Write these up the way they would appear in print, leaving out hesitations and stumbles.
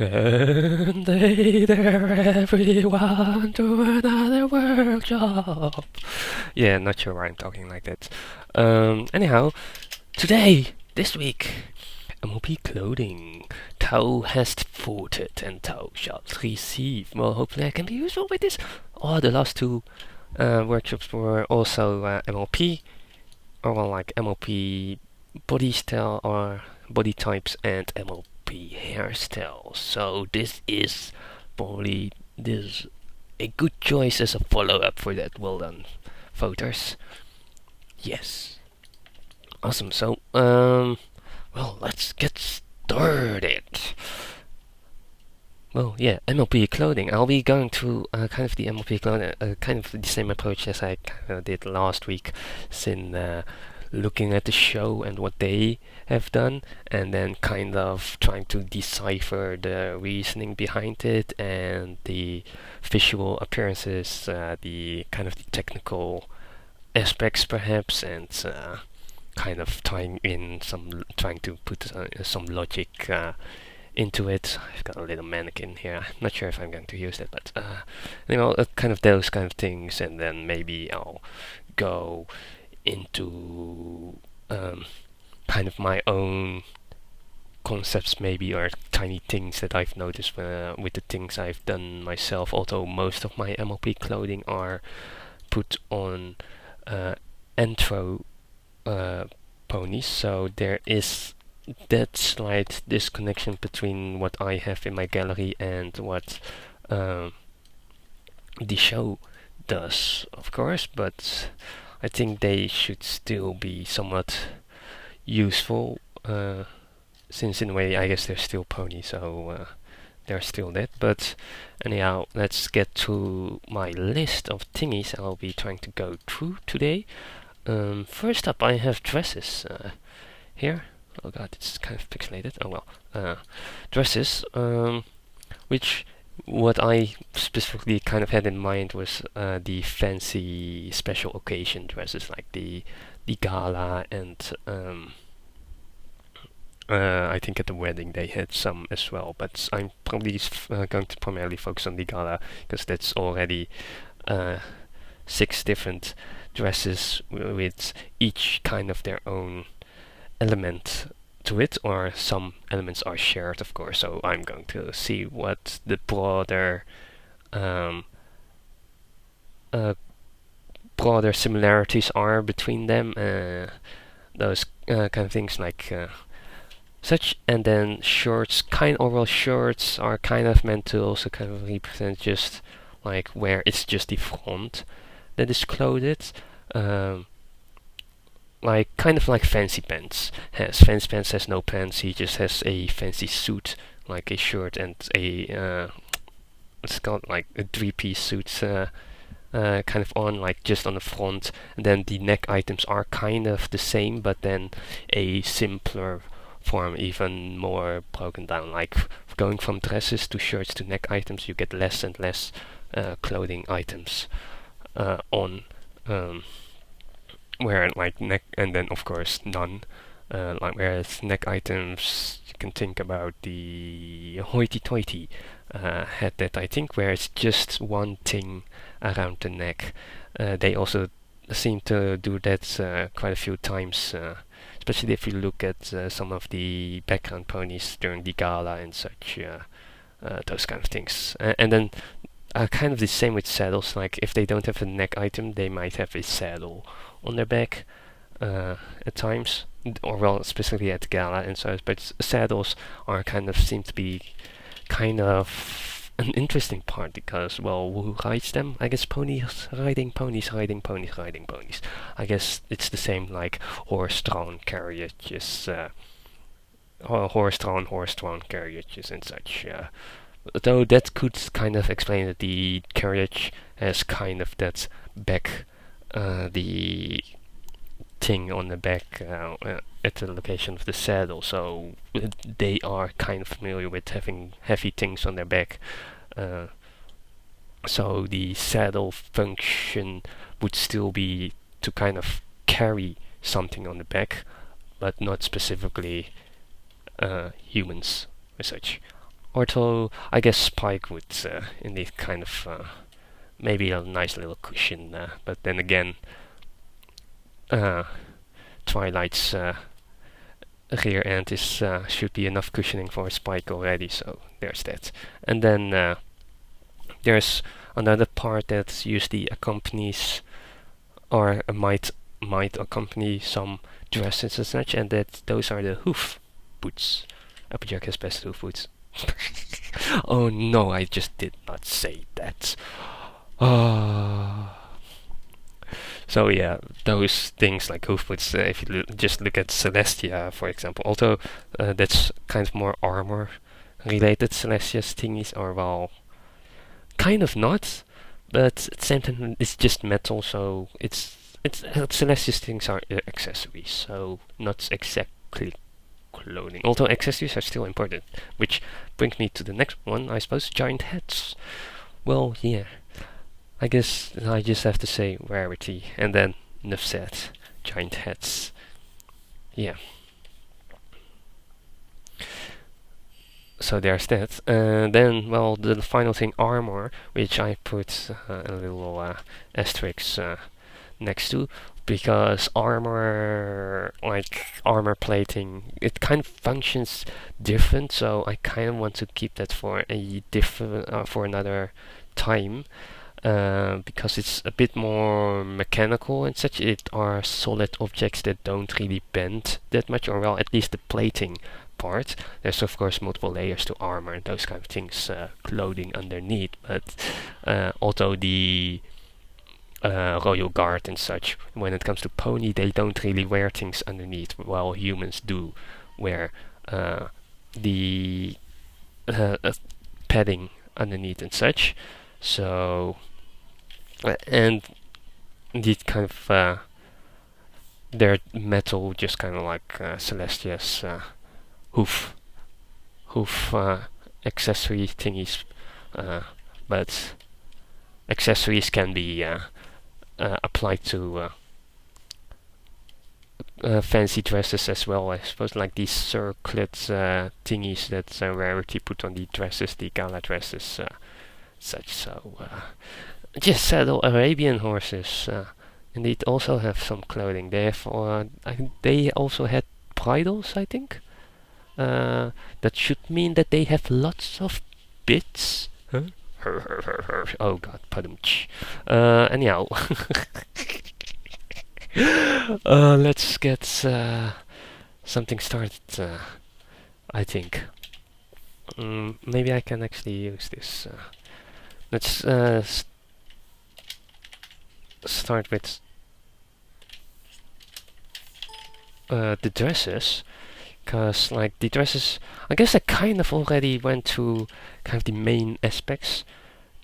And they there everyone to another workshop. Yeah, not sure why I'm talking like that. Anyhow, today, this week, MLP Clothing. Thou hast voted and thou shalt receive. Well, hopefully I can be useful with this. Oh, the last two workshops were also MLP, or well, like MLP body style or body types and MLP hairstyle. So this is probably this a good choice as a follow-up for that. Well done, voters. Yes, awesome. So well, let's get started. Well, yeah, MLP Clothing. I'll be going to kind of the MLP Clothing, kind of the same approach as I did last week, since looking at the show and what they have done, and then kind of trying to decipher the reasoning behind it and the visual appearances, the kind of the technical aspects perhaps, and kind of tying in trying to put some logic into it. I've got a little mannequin here. I'm not sure if I'm going to use it, but kind of those kind of things, and then maybe I'll go into kind of my own concepts maybe, or tiny things that I've noticed with the things I've done myself, although most of my MLP clothing are put on Entro ponies, so there is that slight disconnection between what I have in my gallery and what the show does, of course, but I think they should still be somewhat useful, since in a way I guess they're still ponies, so they're still that. But anyhow, let's get to my list of thingies I'll be trying to go through today. First up, I have dresses here. Oh god, it's kind of pixelated. Oh well. Dresses, which what I specifically kind of had in mind was the fancy special occasion dresses, like the gala, and I think at the wedding they had some as well. But I'm probably going to primarily focus on the gala, because that's already 6 different dresses with each kind of their own element to it, or some elements are shared, of course. So I'm going to see what the broader similarities are between them, those kind of things like such. And then shirts, overall shirts are kind of meant to also kind of represent just like where it's just the front that is clothed. Like kind of like fancy pants has no pants. He just has a fancy suit, like a shirt and a it's called like a 3-piece suit kind of on, like just on the front, and then the neck items are kind of the same, but then a simpler form, even more broken down. Like going from dresses to shirts to neck items, you get less and less clothing items on. Where like neck, and then of course none. Like whereas neck items, you can think about the hoity-toity hat that I think, where it's just one thing around the neck. They also seem to do that quite a few times, especially if you look at some of the background ponies during the gala and such. Those kind of things, and then kind of the same with saddles. Like if they don't have a neck item, they might have a saddle on their back at times, or well, specifically at the gala and so. But saddles are seem to be kind of an interesting part, because well, who rides them? I guess ponies riding ponies, riding ponies, riding ponies. I guess it's the same like horse-drawn carriages, horse-drawn carriages and such. Though that could kind of explain that the carriage has kind of that back, the thing on the back at the location of the saddle, so they are kind of familiar with having heavy things on their back. So the saddle function would still be to kind of carry something on the back, but not specifically humans as such. Although I guess Spike would indeed kind of maybe a nice little cushion, but then again, uh, Twilight's rear end is should be enough cushioning for Spike already, so there's that. And then there's another part that usually accompanies or might accompany some dresses and such, and that those are the hoof boots. Applejack has best hoof boots. Oh no, I just did not say that. So yeah, those things like hoof boots, if you just look at Celestia, for example, although that's kind of more armor related, Celestia's thingies are, well, kind of not, but at the same time it's just metal, so it's Celestia's things are accessories, so not exactly clothing. Although accessories are still important, which brings me to the next one, I suppose, giant hats. Well, yeah, I guess I just have to say rarity, and then enough said. Giant hats. Yeah. So there's that. Then, well, the final thing, armor, which I put a little asterisk next to, because armor, like armor plating, it kind of functions different. So I kind of want to keep that for a different, for another time. Because it's a bit more mechanical and such. It are solid objects that don't really bend that much, or well, at least the plating part. There's of course multiple layers to armor and those kind of things, clothing underneath, but although the Royal Guard and such, when it comes to pony, they don't really wear things underneath, while humans do wear the padding underneath and such. So, and indeed, kind of they're metal, just kind of like Celestia's hoof accessory thingies, but accessories can be applied to fancy dresses as well, I suppose, like these circlet thingies that Rarity put on the dresses, the gala dresses, such. So just saddle Arabian horses. Indeed, also have some clothing. They have, they also had bridles, I think. That should mean that they have lots of bits. Huh? Oh god, padumch. Anyhow, let's get something started. I think. Maybe I can actually use this. Let's start with the dresses, because like the dresses, I guess I kind of already went to kind of the main aspects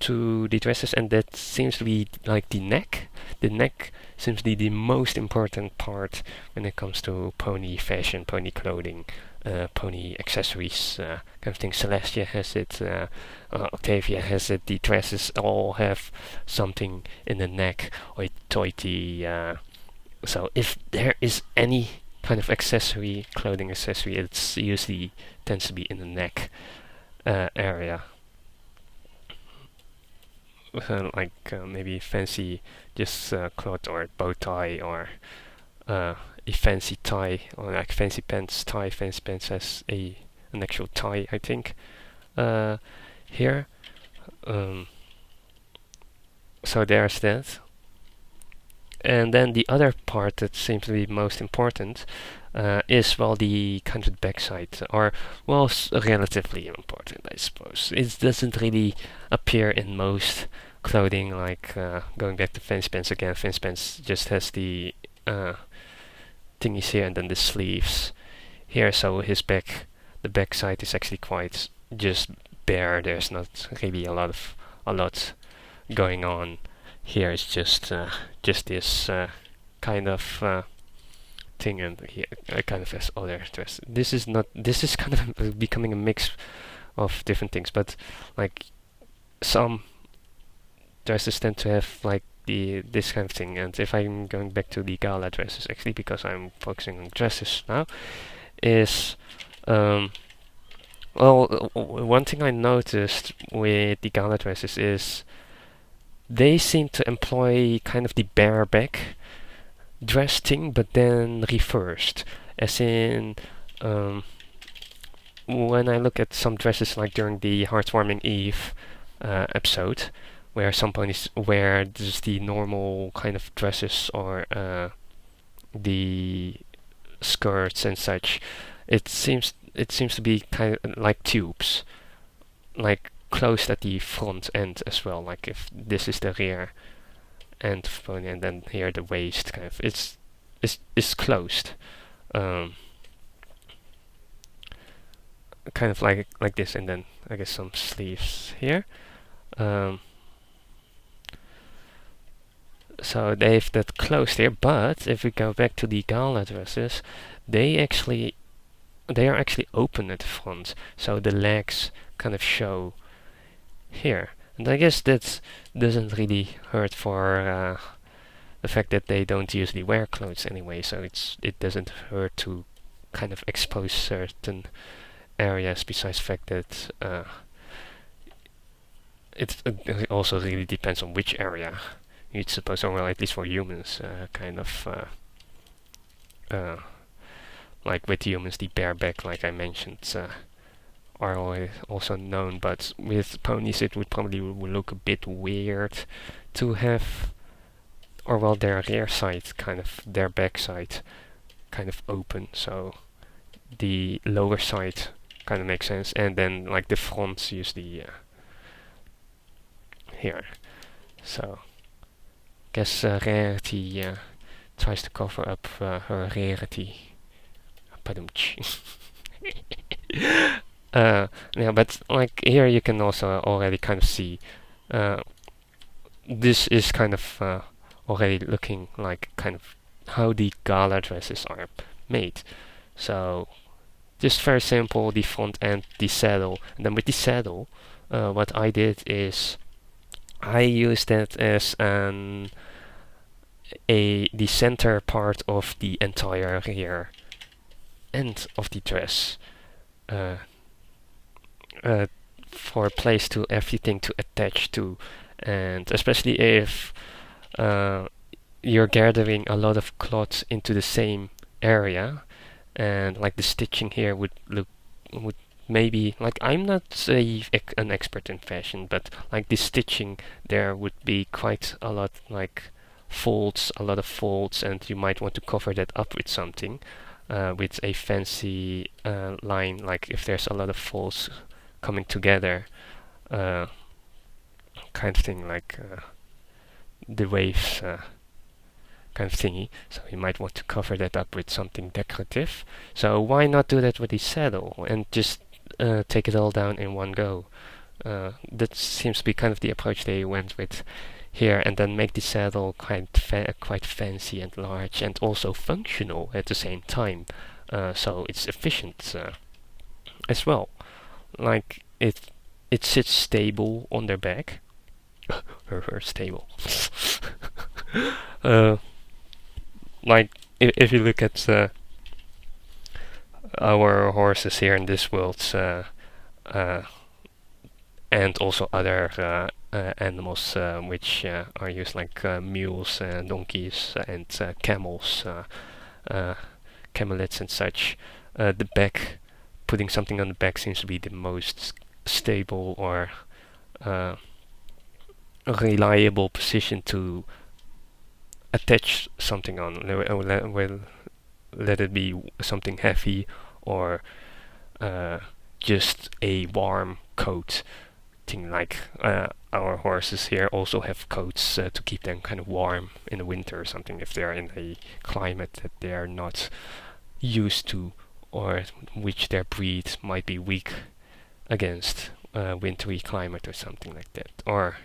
to the dresses, and that seems to be like the neck. The neck seems to be the most important part when it comes to pony fashion, pony clothing, pony accessories, kind of thing. Celestia has it, Octavia has it, the dresses all have something in the neck, or toity. So if there is any kind of accessory, clothing accessory, it's usually tends to be in the neck area. Like maybe fancy just cloth or bow tie, or a fancy tie, or like fancy pants tie. Fancy pants has an actual tie, I think, here. So there's that. And then the other part that seems to be most important is, well, the kind of backside, or, well, relatively important, I suppose. It doesn't really appear in most clothing, like going back to fancy pants again. Fancy pants just has the thingies here and then the sleeves here, so his back, the backside is actually quite just bare. There's not really a lot going on. Here it's just this kind of thing, and here kind of has other dress. This is kind of becoming a mix of different things, but like some dresses tend to have like this kind of thing. And if I'm going back to the gala dresses, actually, because I'm focusing on dresses now, is Well, one thing I noticed with the gala dresses is they seem to employ kind of the bareback dress thing, but then reversed. As in, um, when I look at some dresses like during the Heartwarming Eve episode, where some ponies wear just the normal kind of dresses or the skirts and such, it seems to be kind of like tubes, like closed at the front end as well. Like if this is the rear end of pony, and then here the waist kind of it's closed, um, kind of like this, and then I guess some sleeves here. Um, so they've that closed here, but if we go back to the gala dresses, they are actually open at the front, so the legs kind of show here. And I guess that doesn't really hurt for the fact that they don't usually wear clothes anyway, so it doesn't hurt to kind of expose certain areas. Besides the fact that it also really depends on which area you'd suppose, or well, at least for humans, kind of like with humans, the bareback, like I mentioned, are also known, but with ponies it would probably look a bit weird to have, or well, their rear side, kind of their back side, kind of open, so the lower side kind of makes sense, and then like the fronts usually here. So guess Rarity tries to cover up her rarity. Padumch. Yeah, but like here you can also already kind of see this is kind of already looking like kind of how the gala dresses are made. So just very simple, the front end, the saddle, and then with the saddle, what I did is I used that as the center part of the entire rear end of the dress, uh, for a place to everything to attach to, and especially if you're gathering a lot of cloth into the same area, and like the stitching here would maybe, like, I'm not an expert in fashion, but like the stitching there would be quite a lot, like a lot of folds, and you might want to cover that up with something, with a fancy line, like if there's a lot of folds coming together, kind of thing, like the waves kind of thingy. So you might want to cover that up with something decorative. So why not do that with the saddle and just take it all down in one go? That seems to be kind of the approach they went with here, and then make the saddle quite fancy and large, and also functional at the same time. So it's efficient as well. Like it sits stable on their back. her stable. Like if you look at our horses here in this world, and also other animals which are used, like mules, donkeys, and camels, camelids and such, the back, putting something on the back seems to be the most stable or reliable position to attach something on. Let it be something heavy, or just a warm coat thing, like our horses here also have coats to keep them kind of warm in the winter or something, if they're in a climate that they are not used to, or which their breed might be weak against, wintry climate or something like that. Or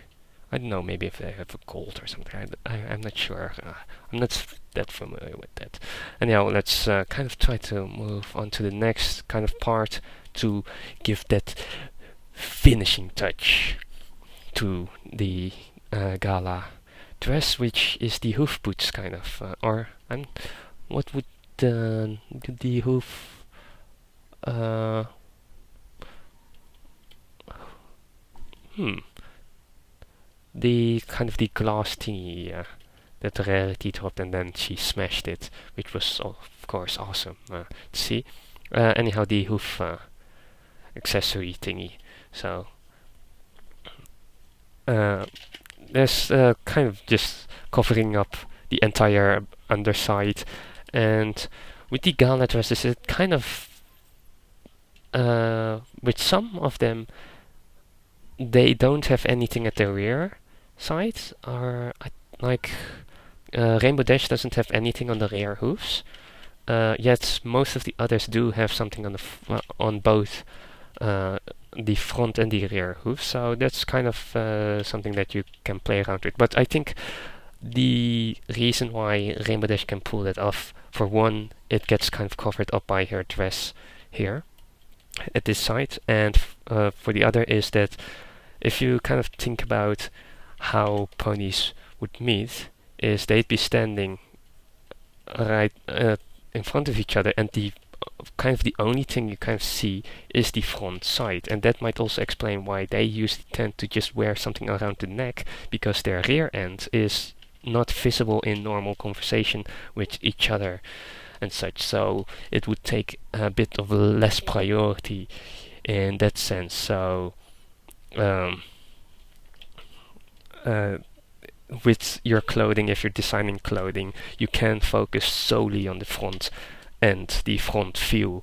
I don't know, maybe if they have a cold or something. I'm not sure. I'm not that familiar with that. Anyhow, let's kind of try to move on to the next kind of part to give that finishing touch to the gala dress, which is the hoof boots kind of, what would the hoof the kind of the glass thingy that Rarity dropped, and then she smashed it, which was of course awesome to see. Anyhow, the hoof accessory thingy. So there's kind of just covering up the entire underside, and with the gala dresses, it kind of with some of them, they don't have anything at the rear side, or like Rainbow Dash doesn't have anything on the rear hoofs. Yet most of the others do have something on the on both the front and the rear hoofs. So that's kind of something that you can play around with. But I think the reason why Rainbow Dash can pull that off, for one, it gets kind of covered up by her dress here at this side, and for the other is that if you kind of think about how ponies would meet, is they'd be standing right in front of each other, and the kind of the only thing you kind of see is the front side, and that might also explain why they usually tend to just wear something around the neck, because their rear end is not visible in normal conversation with each other and such. So it would take a bit of less priority in that sense. So with your clothing, if you're designing clothing, you can focus solely on the front and the front view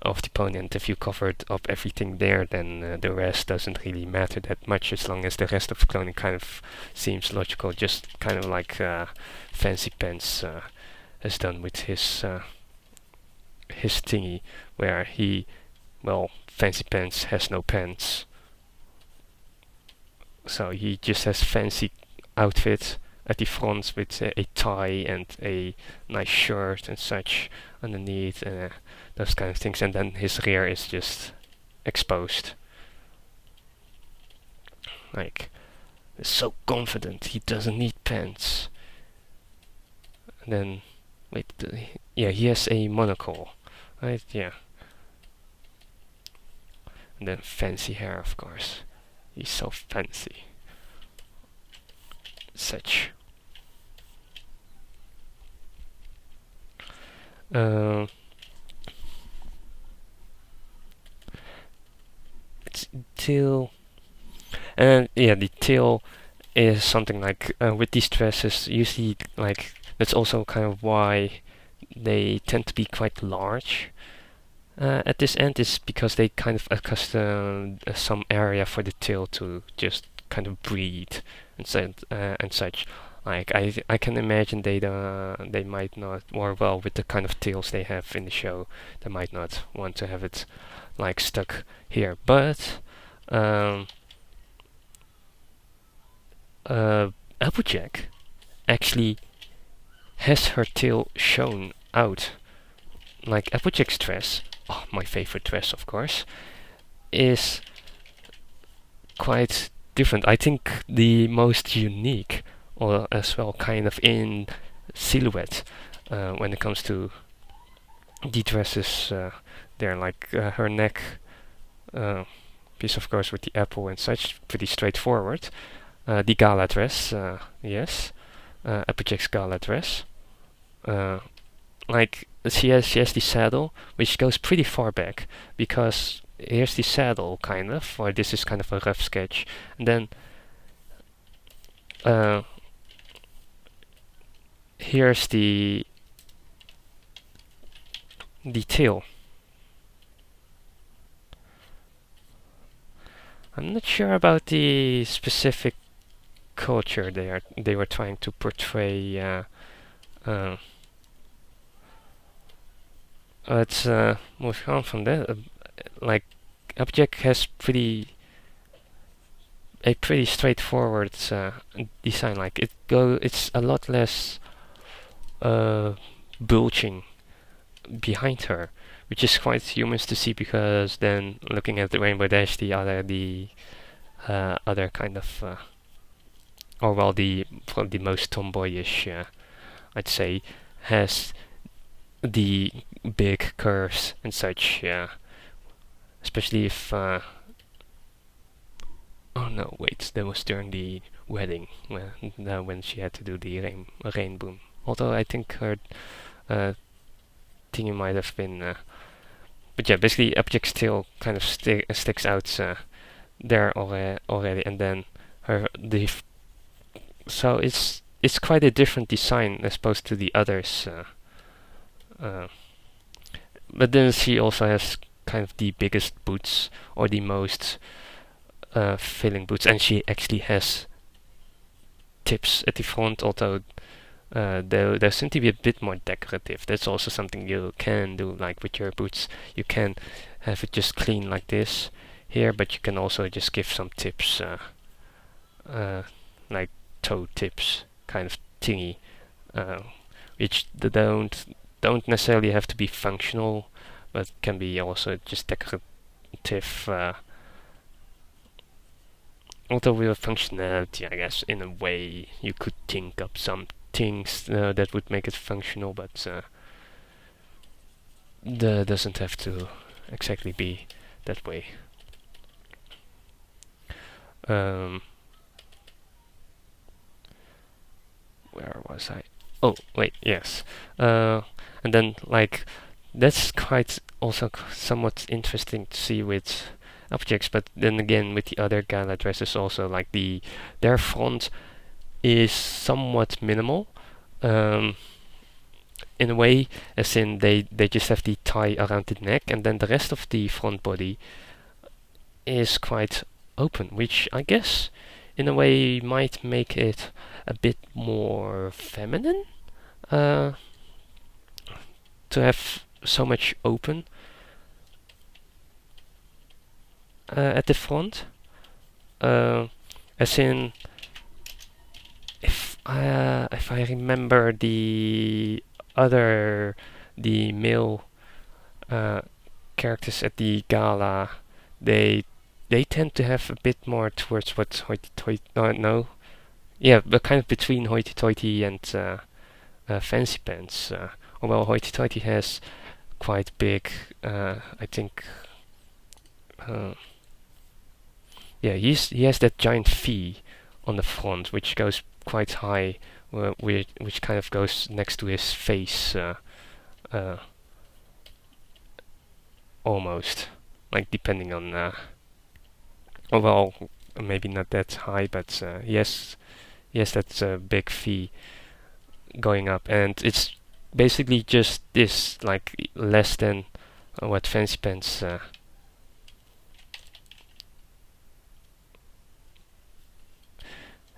of the pony, and if you covered up everything there, then the rest doesn't really matter that much, as long as the rest of the clothing kind of seems logical, just kind of like Fancy Pants has done with his thingy, where Fancy Pants has no pants, so he just has fancy outfit at the front with a tie and a nice shirt and such underneath, those kind of things, and then his rear is just exposed. Like, he's so confident, he doesn't need pants. And then, wait, yeah, he has a monocle, right? Yeah. And then fancy hair, of course. He's so fancy. Such. It's tail, and yeah, the tail is something like with these dresses. Usually, like that's also kind of why they tend to be quite large. At this end is because they kind of accustom some area for the tail to just kind of breathe and such. Like I can imagine they might not, or well, with the kind of tails they have in the show, they might not want to have it like stuck here. But Applejack actually has her tail shown out. Like Applejack's dress, my favorite dress, of course, is quite different. I think the most unique, or as well kind of in silhouette, when it comes to the dresses. They're like her neck piece, of course, with the apple and such, pretty straightforward. The gala dress, yes, Applejack's gala dress. Like she has the saddle, which goes pretty far back, because here's the saddle, kind of, or this is kind of a rough sketch, and then here's the tail. I'm not sure about the specific culture they were trying to portray. Let's move on from that. Like Applejack has a pretty straightforward design. Like it's a lot less bulging behind her, which is quite humorous to see, because then looking at the Rainbow Dash, the other kind of or well, probably the most tomboyish, I'd say, has the big curves and such, especially if oh no, wait, that was during the wedding when she had to do the rainbow. Although I think her thingy might have been. But yeah, basically, object still kind of sticks out there already, and then so it's quite a different design as opposed to the others. Uh, but then she also has kind of the biggest boots or the most filling boots, and she actually has tips at the front, although they seem to be a bit more decorative. That's also something you can do, like with your boots. You can have it just clean like this here, but you can also just give some tips, like toe tips, kind of thingy, which don't necessarily have to be functional, but can be also just decorative. Although with functionality, I guess in a way you could think up some things that would make it functional, but that doesn't have to exactly be that way. Where was I? Oh, wait, yes. And then, like, that's quite also somewhat interesting to see with objects, but then again, with the other gala dresses also, like their front is somewhat minimal. In a way, as in they just have the tie around the neck, and then the rest of the front body is quite open, which I guess in a way might make it a bit more feminine to have so much open at the front. As in, if I remember the male characters at the gala, they tend to have a bit more towards what hoity-toity. No, yeah, but kind of between hoity-toity and fancy pants. Well, hoity-toity has quite big, I think. Yeah, he has that giant V on the front, which goes quite high, which kind of goes next to his face, almost, like depending on. Well, maybe not that high, but yes, that's a big V going up, and it's basically just this, like less than what fancy pants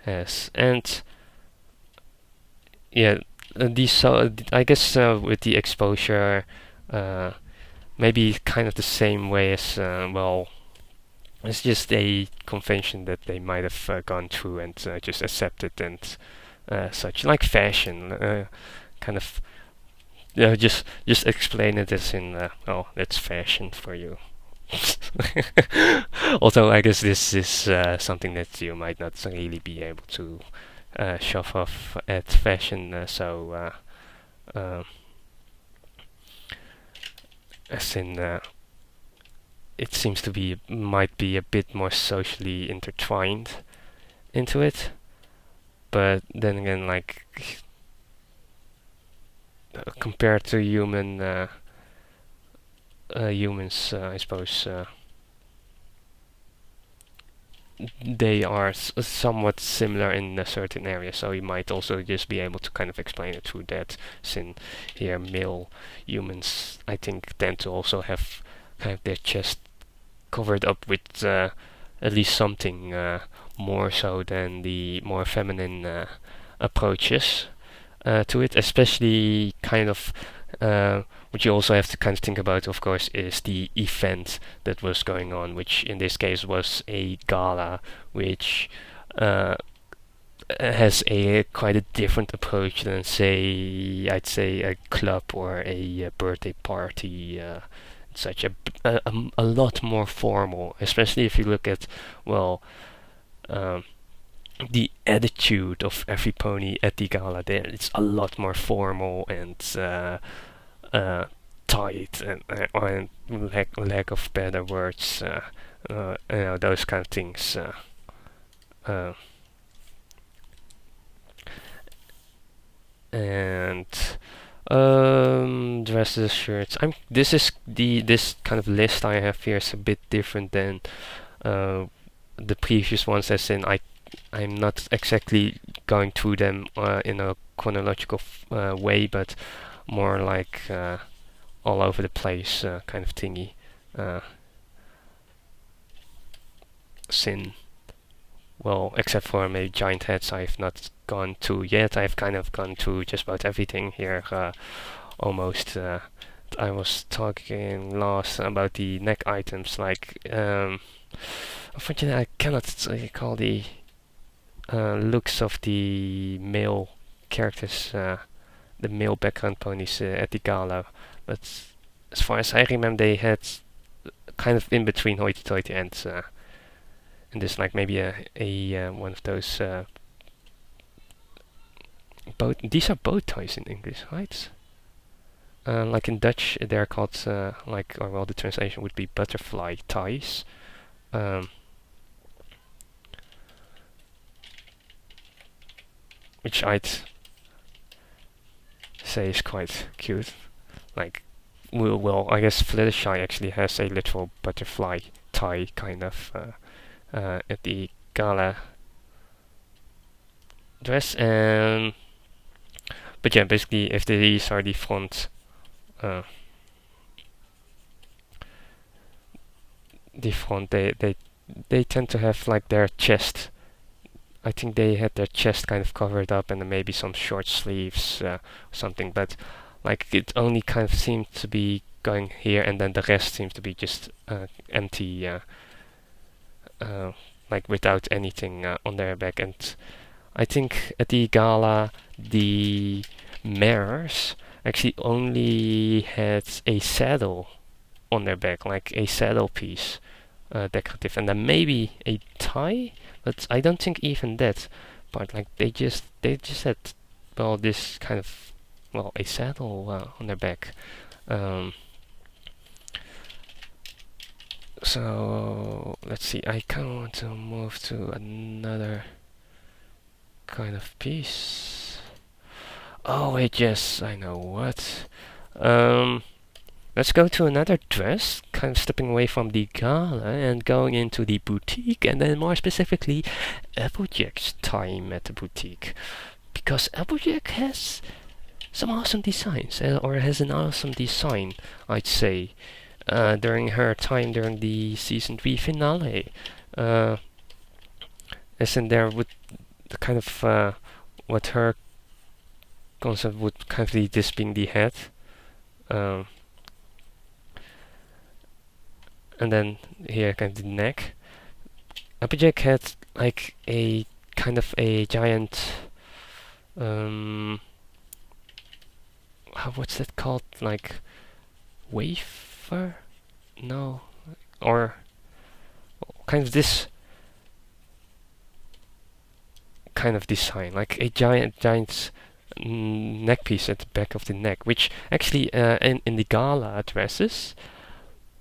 has, and yeah, I guess with the exposure, maybe kind of the same way as well. It's just a convention that they might have gone through and just accepted and such, like fashion, kind of. Just explain it as in, oh, that's fashion for you. Although I guess this is something that you might not really be able to shove off at fashion, as in, it seems to be might be a bit more socially intertwined into it, but then again, like compared to humans, I suppose they are somewhat similar in a certain area, so you might also just be able to kind of explain it through that. Since here, male humans, I think, tend to also have kind of their chest covered up with at least something more so than the more feminine approaches to it, especially kind of what you also have to kind of think about, of course, is the event that was going on, which in this case was a gala, which has a quite a different approach than, say, I'd say a club or a birthday party. Such a lot more formal, especially if you look at, well, the attitude of every pony at the gala there. It's a lot more formal and tight and lack of better words, those kind of things. uh, and dresses, shirts. This kind of list I have here is a bit different than uh, the previous ones, as in I'm not exactly going through them in a chronological way, but more like all over the place kind of thingy. Uh, sin. Well, except for maybe giant heads, I've not gone to yet. I've kind of gone to just about everything here, almost. I was talking last about the neck items, like unfortunately I cannot recall the looks of the male characters, the male background ponies at the gala, but as far as I remember, they had kind of in between hoity-toity and there's like maybe a one of those boat. These are boat toys in English, right? Like in Dutch, they're called like, or well, the translation would be butterfly ties. Um, which I'd say is quite cute. Like, well, I guess Fluttershy actually has a literal butterfly tie kind of at the gala dress, and but yeah, basically, if these are the front, they tend to have like their chest. I think they had their chest kind of covered up, and then maybe some short sleeves, something. But like it only kind of seemed to be going here, and then the rest seems to be just empty, like without anything on their back. And I think at the gala, the mares actually only had a saddle on their back, like a saddle piece, decorative, and then maybe a tie, but I don't think even that part. Like they just had, well, this kind of, well, a saddle on their back. So let's see. I kind of want to move to another kind of piece. Oh wait, yes, I know what. Let's go to another dress, kind of stepping away from the gala and going into the boutique, and then more specifically, Applejack's time at the boutique. Because Applejack has some awesome designs, or has an awesome design, I'd say, during her time during the season 3 finale. As in there with the kind of what her concept would kind of be, this being the head. And then here kind of the neck. Applejack had like a kind of a giant what's that called? Like wafer? No, or kind of this kind of design, like a giant neck piece at the back of the neck, which actually in the gala dresses.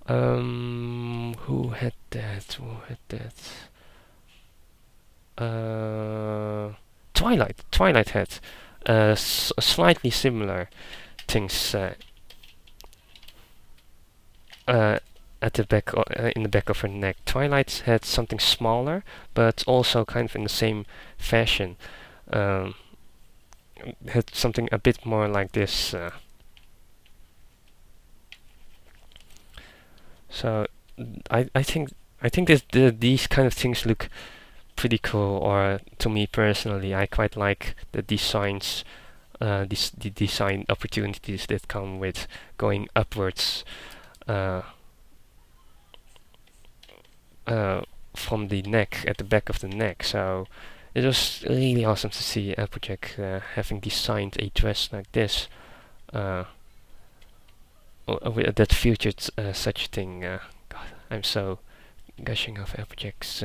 Who had that? Twilight had slightly similar things at the back, in the back of her neck. Twilight had something smaller, but also kind of in the same fashion. Had something a bit more like this. So I think these kind of things look pretty cool, or to me personally, I quite like the designs, the design opportunities that come with going upwards from the neck, at the back of the neck. So it was really awesome to see Applejack having designed a dress like this. That featured such a thing. God, I'm so gushing off Applejack's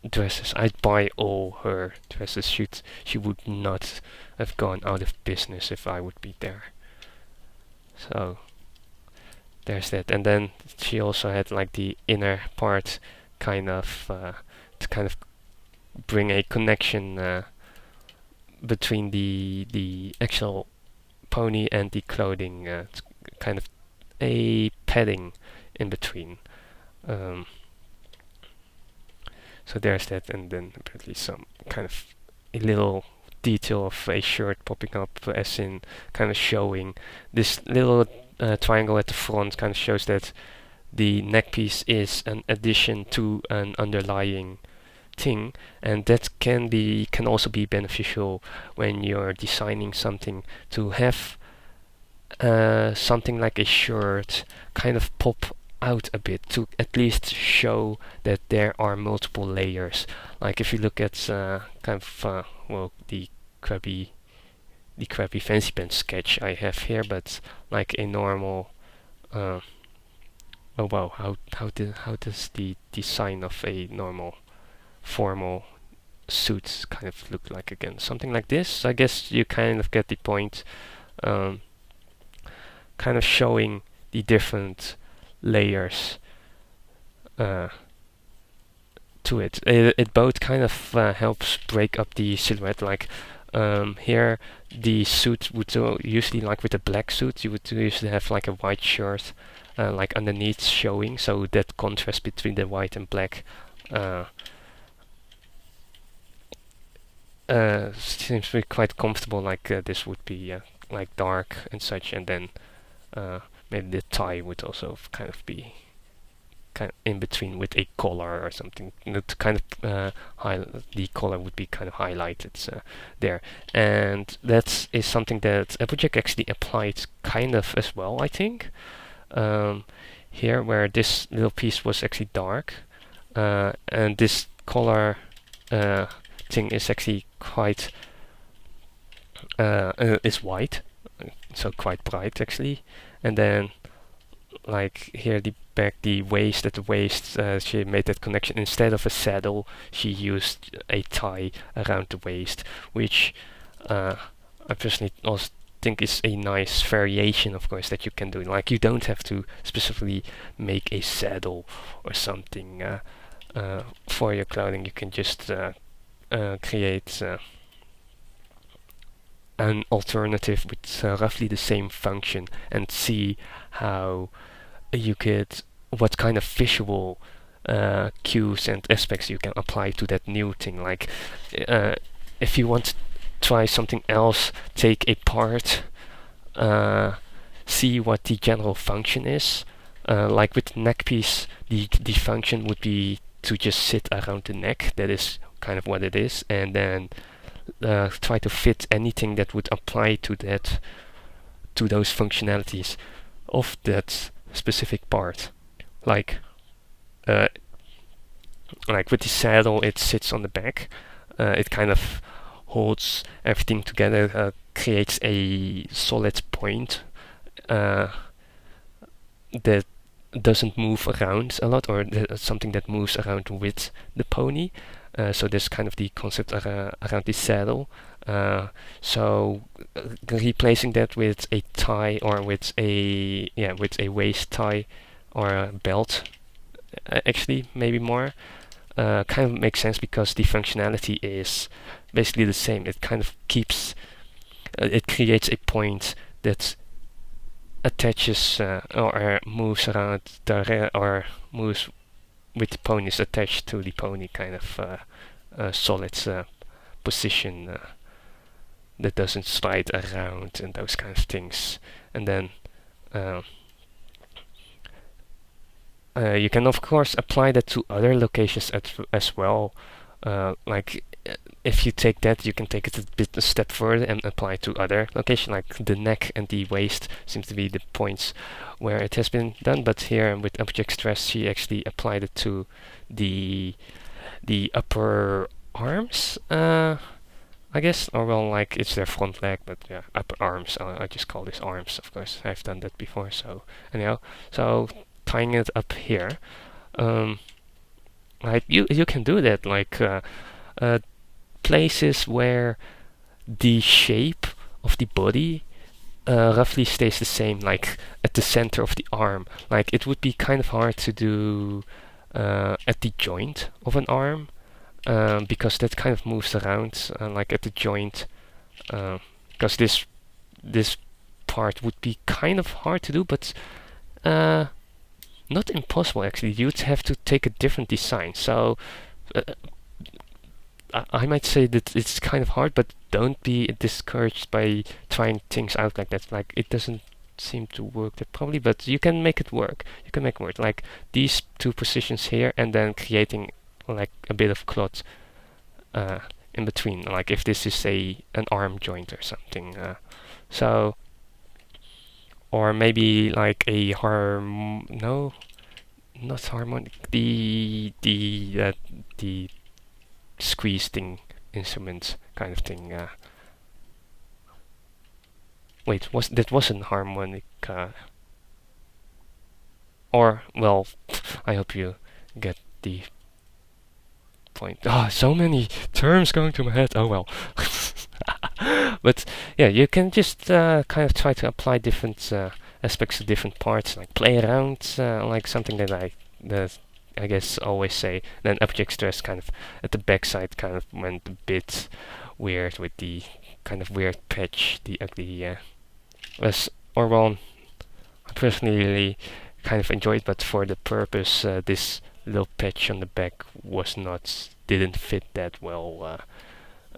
dresses. I'd buy all her dresses. She would not have gone out of business if I would be there. So there's that. And then she also had like the inner part kind of bring a connection between the actual pony and the clothing. It's kind of a padding in between. So there's that, and then apparently some kind of a little detail of a shirt popping up, as in kind of showing this little triangle at the front, kind of shows that the neck piece is an addition to an underlying thing, and that can also be beneficial when you're designing something, to have something like a shirt kind of pop out a bit, to at least show that there are multiple layers. Like if you look at the crappy fancy pants sketch I have here, but like a normal oh wow, how does the design of a normal formal suit kind of look like again? Something like this. I guess you kind of get the point. Kind of showing the different layers to it. It both kind of helps break up the silhouette. Like here, the suit would usually, like with a black suit, you would usually have like a white shirt like underneath showing, so that contrast between the white and black seems to be quite comfortable. Like this would be like dark and such, and then maybe the tie would also kind of be kind of in between with a collar or something. To kind of the collar would be kind of highlighted there, and that is something that Applejack actually applied kind of as well, I think. Here, where this little piece was actually dark, and this collar thing is actually quite is white, so quite bright actually. And then like here, the back, the waist, at the waist, she made that connection. Instead of a saddle, she used a tie around the waist, which I personally also think is a nice variation, of course, that you can do. Like, you don't have to specifically make a saddle or something for your clothing. You can just create an alternative with roughly the same function, and see how you could, what kind of visual cues and aspects you can apply to that new thing. Like if you want to try something else, take a part, see what the general function is. Like with the neck piece, the function would be to just sit around the neck. That is kind of what it is, and then try to fit anything that would apply to that, to those functionalities of that specific part. Like with the saddle, it sits on the back. It kind of holds everything together, creates a solid point that doesn't move around a lot, or something that moves around with the pony. So there's kind of the concept around the saddle. So replacing that with a tie, or with a waist tie or a belt, actually maybe more, kind of makes sense, because the functionality is basically the same. It kind of keeps, it creates a point that attaches or moves around or moves with the ponies attached to the pony, kind of solid position that doesn't slide around and those kind of things. And then you can of course apply that to other locations as well. Like if you take that, you can take it a step further and apply it to other locations. Like the neck and the waist seems to be the points where it has been done, but here with Applejack Stress, she actually applied it to the upper arms, I guess, or well, like it's their front leg, but yeah, upper arms. I just call this arms, of course. I've done that before. So anyhow, so tying it up here, like you can do that, like places where the shape of the body roughly stays the same, like at the center of the arm. Like it would be kind of hard to do at the joint of an arm, because that kind of moves around, like at the joint, because this part would be kind of hard to do, but not impossible actually. You'd have to take a different design. So I might say that it's kind of hard, but don't be discouraged by trying things out like that. Like, it doesn't seem to work that probably, but you can make it work. You can make it work. Like these two positions here, and then creating like a bit of cloth in between. Like if this is an arm joint or something. So, or maybe like a no, not harmonic. The squeezing instrument kind of thing. Wait, that wasn't harmonic? Or well, I hope you get the point. So many terms going to my head. Oh well. But yeah, you can just kind of try to apply different aspects to different parts, like play around, like something that I guess always say. Then object stress kind of at the backside kind of went a bit weird with the kind of weird patch, the ugly. Or well, I personally kind of enjoyed, but for the purpose, this little patch on the back didn't fit that well.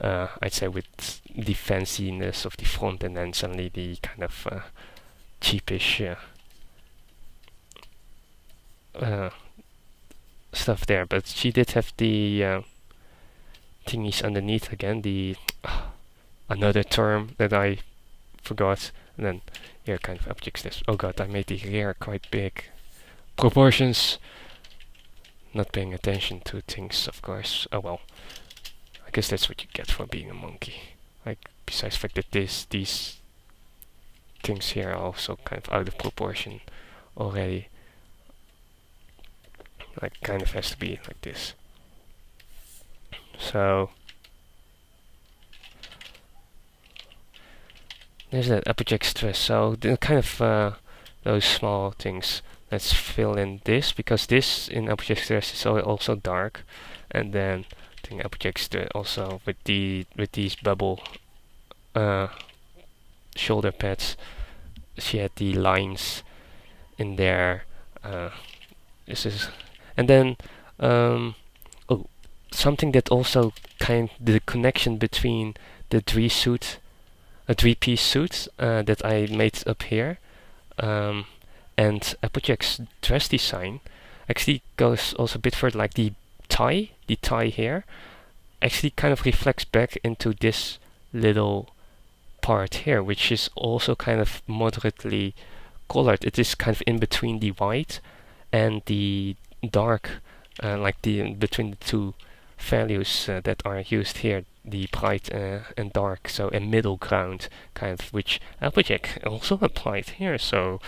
I'd say with the fanciness of the front, and then suddenly the kind of cheapish stuff there. But she did have the thingies underneath again. The another term that I forgot. And then here kind of objects this. Oh god, I made the hair quite big. Proportions. Not paying attention to things, of course. Oh well. I guess that's what you get for being a monkey. Like, besides the fact that these things here are also kind of out of proportion already. Like, kind of has to be like this. So there's that object stress. So the kind of those small things. Let's fill in this, because this in object stress is also dark, and then the object stress also with these bubble shoulder pads. She had the lines in there. This is, and then something that also the connection between the three-piece suit that I made up here, and Applejack's dress design actually goes also a bit further. Like the tie here actually kind of reflects back into this little part here, which is also kind of moderately colored. It is kind of in between the white and the dark, like between the two values that are used here, the bright and dark, so a middle ground kind of, which Applejack also applied here. So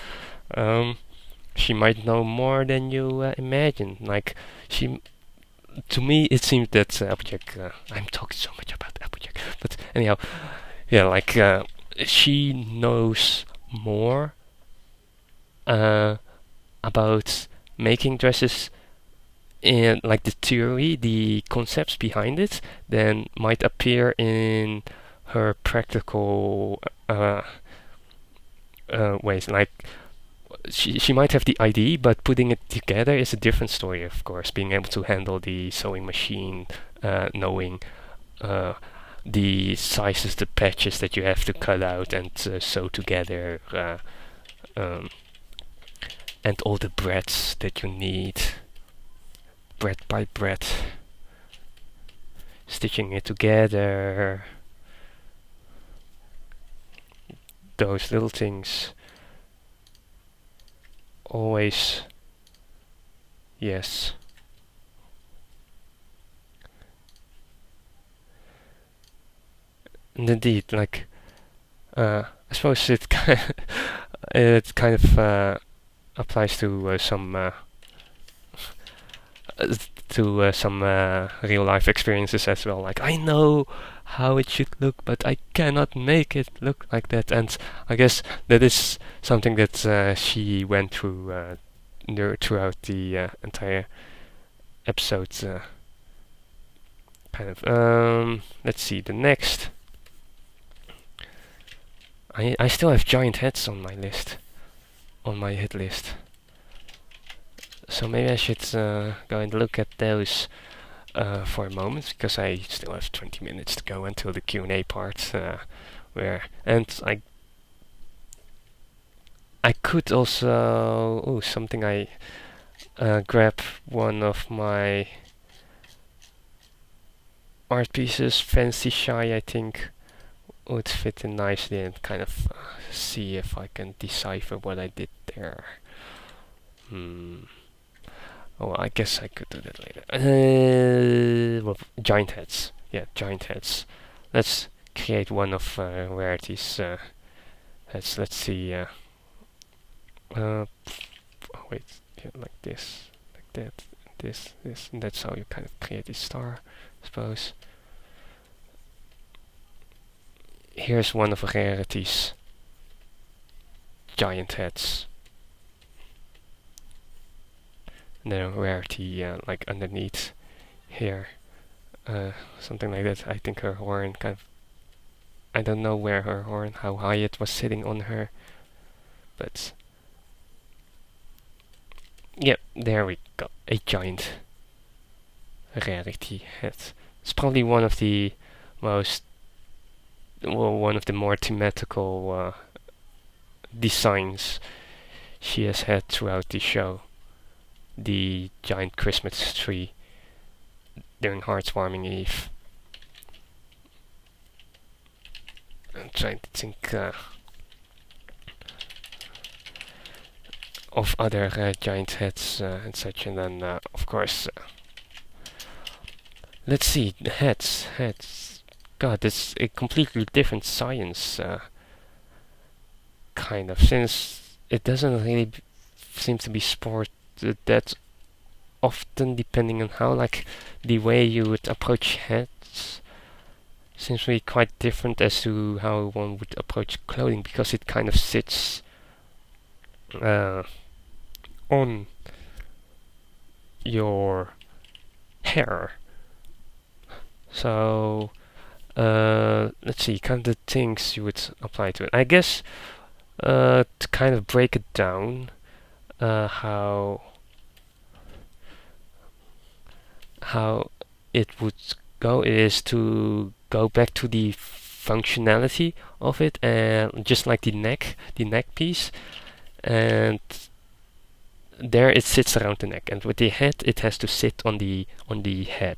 she might know more than you imagine. Like, to me it seems that Applejack, I'm talking so much about Applejack, but anyhow, yeah, like she knows more about making dresses and like the theory, the concepts behind it, than might appear in her practical ways. Like she might have the idea, but putting it together is a different story, of course. Being able to handle the sewing machine, knowing the sizes, the patches that you have to cut out and sew together, and all the breadths that you need, breadth by breadth, stitching it together, those little things. Always, yes. And indeed, like, I suppose it kind of applies to some real life experiences as well. Like, I know how it should look, but I cannot make it look like that. And I guess that is something that she went through throughout the entire episode kind of. Let's see, the next. I still have giant heads on my list, on my hit list. So maybe I should go and look at those for a moment, because I still have 20 minutes to go until the Q&A part, I could also something I grab one of my art pieces, Fancy Shy, I think would fit in nicely, and kind of see if I can decipher what I did there. Oh, I guess I could do that later. Well, giant heads. Yeah, giant heads. Let's create one of Rarity's heads. Let's see. Oh wait, yeah, like this, like that, this, and that's how you kind of create a star, I suppose. Here's one of Rarity's giant heads. And then Rarity like underneath here, something like that. I think her horn kind of, I don't know where her horn, how high it was sitting on her, but yep, there we go, a giant Rarity head. It's probably one of the most, well, one of the more thematical designs she has had throughout the show. The giant Christmas tree during Heartwarming Eve. I'm trying to think of other giant heads and such, and then of course, let's see, the heads. God, it's a completely different science, kind of, since it doesn't really seem to be sport that often, depending on how, like, the way you would approach heads seems to be quite different as to how one would approach clothing, because it kind of sits on your hair. So let's see, kind of the things you would apply to it. I guess to kind of break it down, how it would go is to go back to the functionality of it, and just like the neck piece, and there it sits around the neck, and with the head it has to sit on the head,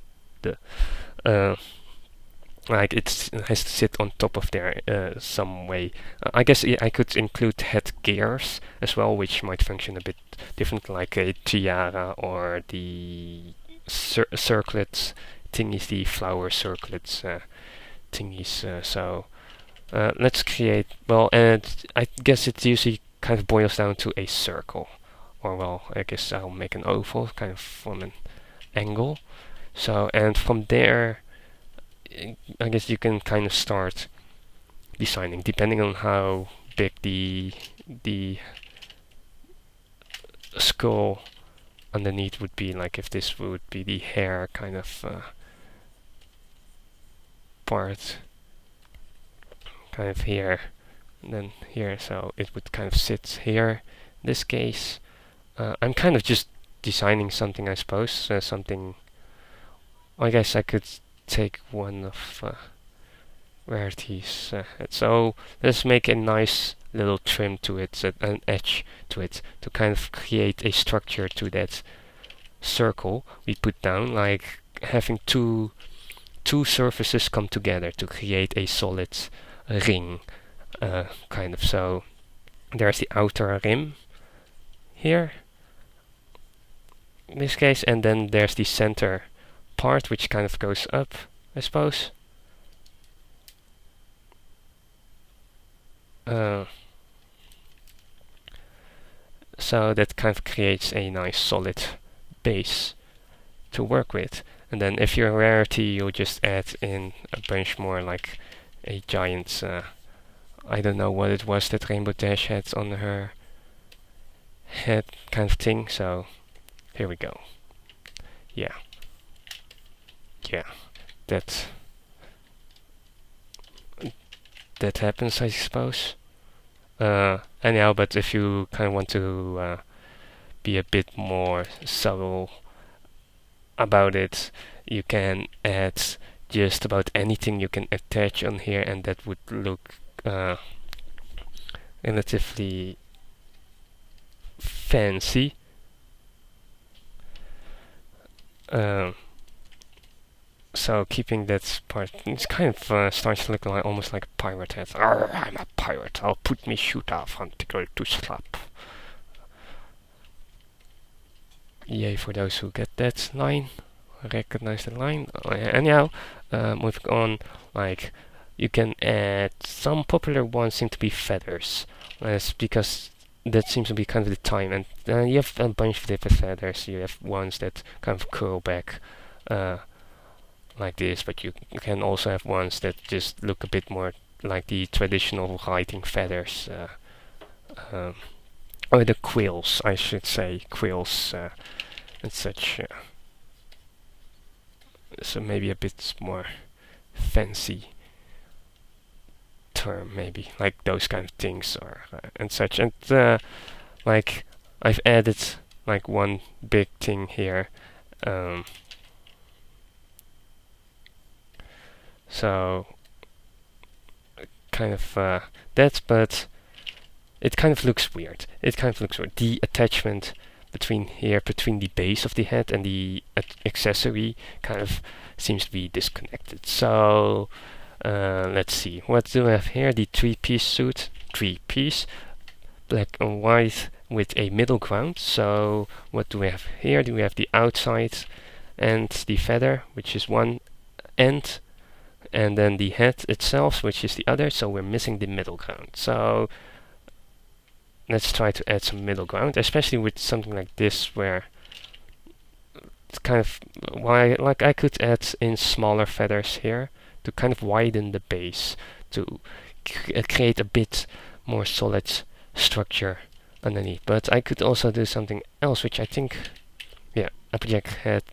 like it has to sit on top of there some way. I guess I could include head gears as well, which might function a bit different, like a tiara or the circlets thingies, the flower circlets thingies. So let's create, well, and I guess it usually kind of boils down to a circle, or, well, I guess I'll make an oval kind of from an angle. So, and from there, I guess you can kind of start designing, depending on how big the skull underneath would be. Like if this would be the hair kind of part, kind of here, and then here, so it would kind of sit here. In this case, I'm kind of just designing something, I suppose, something. I guess I could take one of Rarity's so let's make a nice little trim to it, an edge to it, to kind of create a structure to that circle we put down, like having two surfaces come together to create a solid ring, kind of. So there's the outer rim here in this case, and then there's the center part which kind of goes up, I suppose. So that kind of creates a nice solid base to work with. And then if you're a Rarity, you'll just add in a bunch more, like a giant, I don't know what it was that Rainbow Dash had on her head kind of thing. So here we go. yeah, yeah, that that happens, I suppose. Anyhow, but if you kind of want to be a bit more subtle about it, you can add just about anything you can attach on here, and that would look relatively fancy. Um, so keeping that part, it's kind of starts to look like almost like a pirate hat. Arr, I'm a pirate. I'll put me shoot off until to slap. Yay for those who get that line, recognize the line. Anyhow, moving on, like you can add some popular ones seem to be feathers, because that seems to be kind of the time. And you have a bunch of different feathers. You have ones that kind of curl back like this, but you can also have ones that just look a bit more like the traditional writing feathers, or the quills, I should say, quills and such. So maybe a bit more fancy term, maybe like those kind of things, or and such. And like I've added like one big thing here. So kind of that, but it kind of looks weird. It kind of looks weird. The attachment between the base of the head and the accessory kind of seems to be disconnected. So let's see. What do we have here? The three-piece suit. Three-piece. Black and white with a middle ground. So what do we have here? Do we have the outside and the feather, which is one end, and then the head itself, which is the other. So we're missing the middle ground. So let's try to add some middle ground, especially with something like this, where it's kind of like I could add in smaller feathers here to kind of widen the base, to create a bit more solid structure underneath. But I could also do something else, which I think, yeah, Applejack had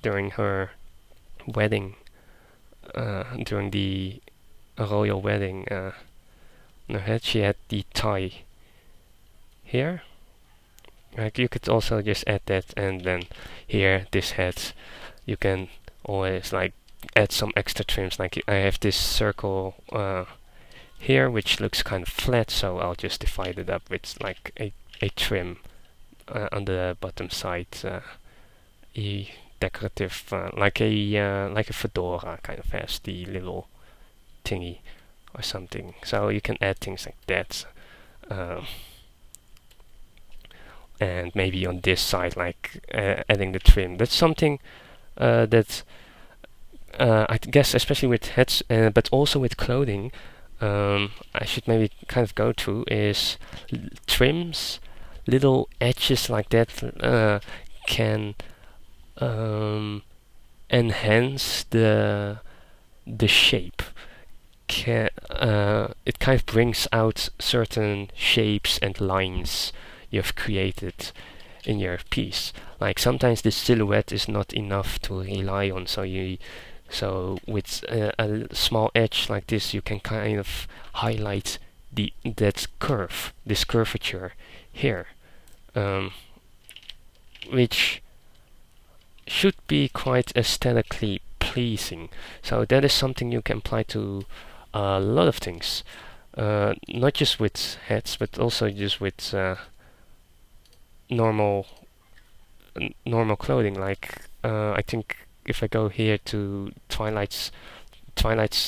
during her wedding, during the royal wedding. On her head, she had the tie here. Like you could also just add that, and then here this head, you can always like add some extra trims. Like I have this circle here, which looks kind of flat, so I'll just divide it up with like a trim on the bottom side, a decorative, like a fedora kind of has the little thingy or something. So you can add things like that. And maybe on this side, like adding the trim. That's something that I guess, especially with heads, but also with clothing, I should maybe kind of go through is trims, little edges like that can enhance the shape. It kind of brings out certain shapes and lines you've created in your piece. Like sometimes the silhouette is not enough to rely on, so with a small edge like this, you can kind of highlight that curve, this curvature here, which should be quite aesthetically pleasing. So that is something you can apply to a lot of things, not just with heads, but also just with normal clothing. Like I think if I go here to Twilight's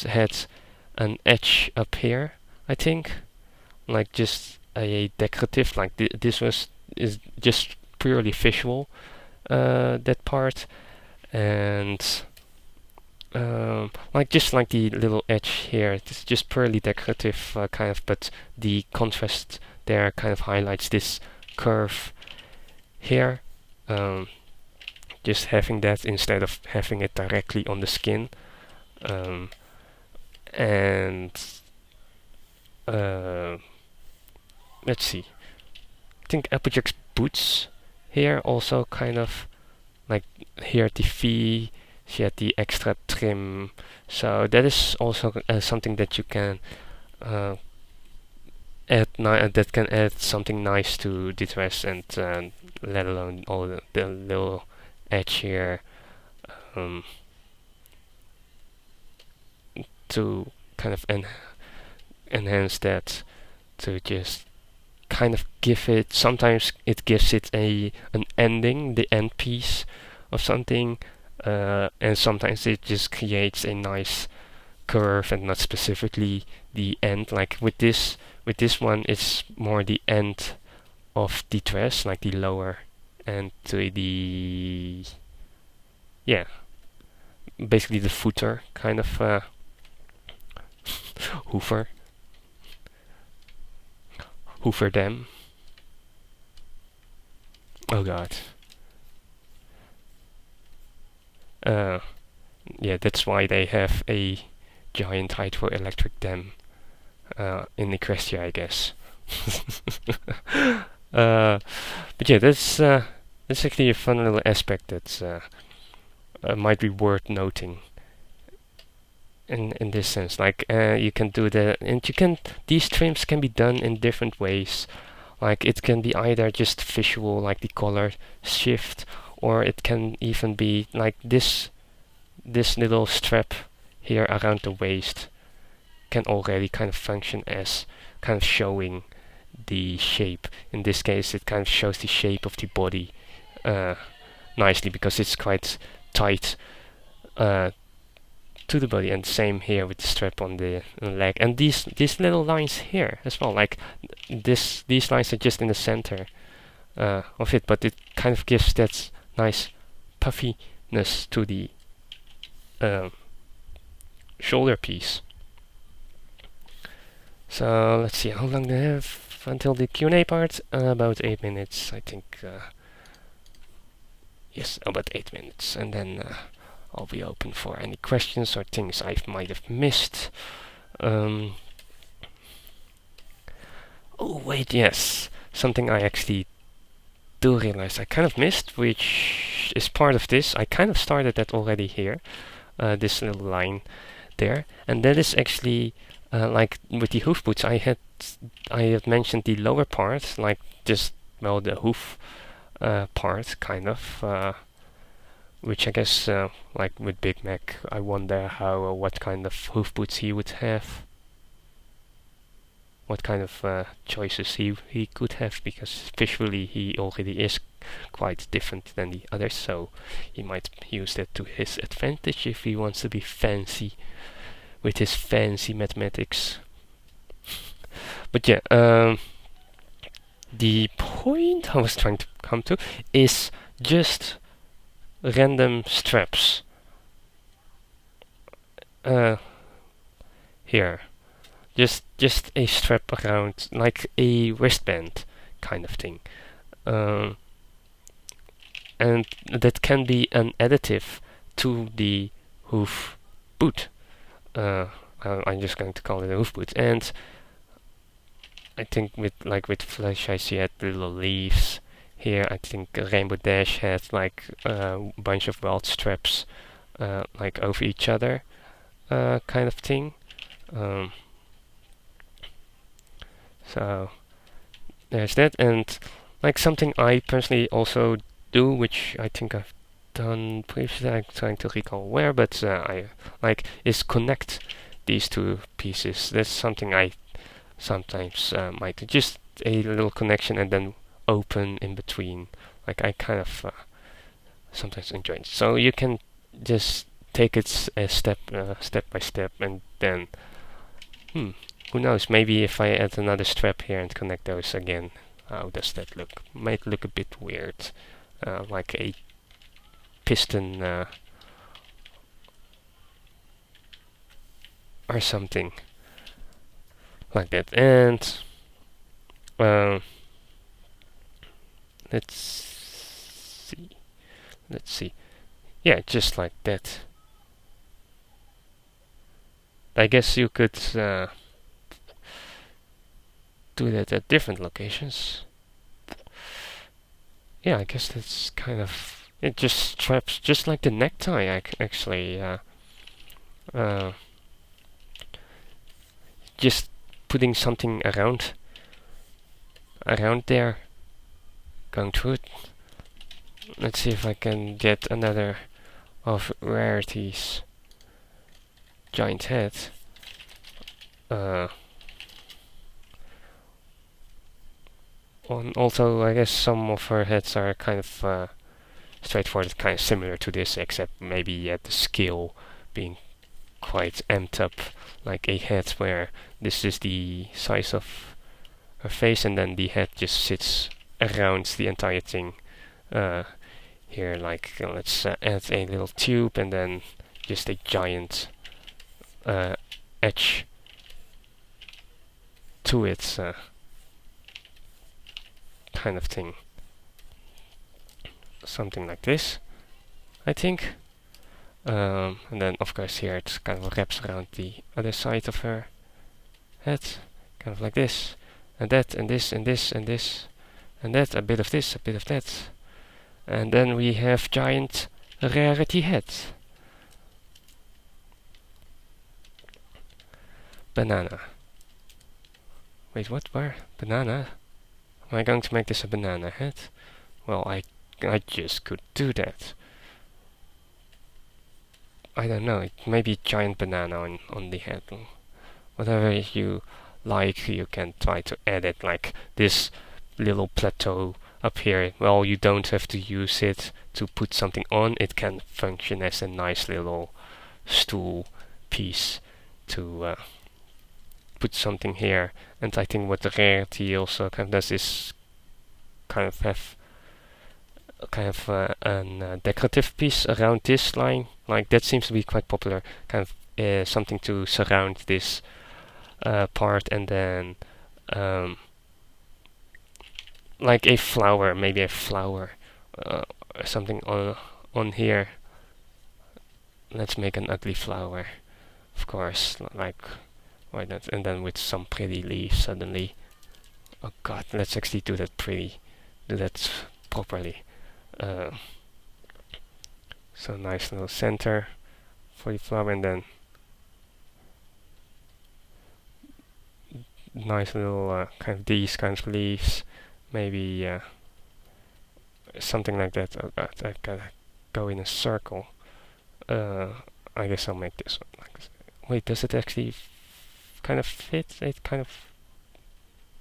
head, an edge up here, I think, like just a decorative, like this is just purely visual, that part, and like just like the little edge here, it's just purely decorative, kind of, but the contrast there kind of highlights this curve here, just having that instead of having it directly on the skin. And let's see, I think Applejack's boots here also kind of like here at the V, she had the extra trim. So that is also something that you can that can add something nice to the dress, and let alone all the little edge here um, to kind of enhance that, to just kind of give it. Sometimes it gives it an ending, the end piece of something, and sometimes it just creates a nice curve and not specifically the end. Like with this one, it's more the end of the dress, like the lower end to the basically the footer kind of hoover them. Oh god. Yeah, that's why they have a giant hydroelectric dam in Equestria, I guess. But yeah, that's actually a fun little aspect that might be worth noting. In this sense, like you can do these trims can be done in different ways. Like it can be either just visual, like the color shift, or it can even be like this little strap here around the waist can already kind of function as kind of showing the shape. In this case, it kind of shows the shape of the body nicely, because it's quite tight to the body, and same here with the strap on the leg, and these little lines here as well. Like these lines are just in the center of it, but it kind of gives that nice puffiness to the shoulder piece. So let's see, how long do I have until the Q&A part? About 8 minutes, I think. Yes, about 8 minutes, and then I'll be open for any questions or things I might have missed. Oh wait, yes, something I actually do realize I kind of missed, which is part of this. I kind of started that already here, this little line there, and that is actually like with the hoof boots. I had mentioned the lower part, like just the hoof part, kind of. Which I guess, like with Big Mac, I wonder how or what kind of hoof boots he would have. What kind of choices he could have, because visually he already is quite different than the others, so he might use that to his advantage if he wants to be fancy with his fancy mathematics. But yeah, the point I was trying to come to is just random straps here, just a strap around, like a wristband kind of thing, and that can be an additive to the hoof boot. I'm just going to call it a hoof boot, and I think with Flash I see had little leaves. Here I think Rainbow Dash has like a bunch of welt straps like over each other kind of thing. So there's that, and like something I personally also do, which I think I've done previously, I'm trying to recall where, but I like, is connect these two pieces. That's something I sometimes might do, just a little connection and then open in between. Like I kind of sometimes enjoy it. So you can just take it a step by step, and then who knows, maybe if I add another strap here and connect those again, how does that look? Might look a bit weird, like a piston or something like that. And let's see, yeah, just like that. I guess you could do that at different locations. Yeah, I guess that's kind of it just straps just like the necktie actually. Just putting something around there, going through it. Let's see if I can get another of rarities. Giant head. Also, I guess some of her heads are kind of straightforward, kind of similar to this, except maybe the scale being quite amped up, like a head where this is the size of her face, and then the head just sits around the entire thing. Here, like let's add a little tube, and then just a giant edge to it, kind of thing. Something like this, I think. And then, of course, here it kind of wraps around the other side of her head, kind of like this, and that, and this, and this, and this, and that, a bit of this, a bit of that. And then we have giant rarity head. Banana. Wait, what? Where? Banana? Am I going to make this a banana head? Well, I just could do that. I don't know, maybe a giant banana on the head. Whatever you like, you can try to edit, like this little plateau up here. Well, you don't have to use it to put something on. It can function as a nice little stool piece to put something here. And I think what the rarity also kind of does is kind of have a decorative piece around this line. Like that seems to be quite popular. Kind of something to surround this part, and then like a flower, maybe a flower, or something on here. Let's make an ugly flower, of course. Like why not? And then with some pretty leaves suddenly. Oh God, let's actually do that properly. So nice little center for the flower, and then nice little kind of these kinds of leaves, maybe something like that. Oh God, I gotta go in a circle. I guess I'll make this one like this. Wait, does it actually kind of fit? It kind of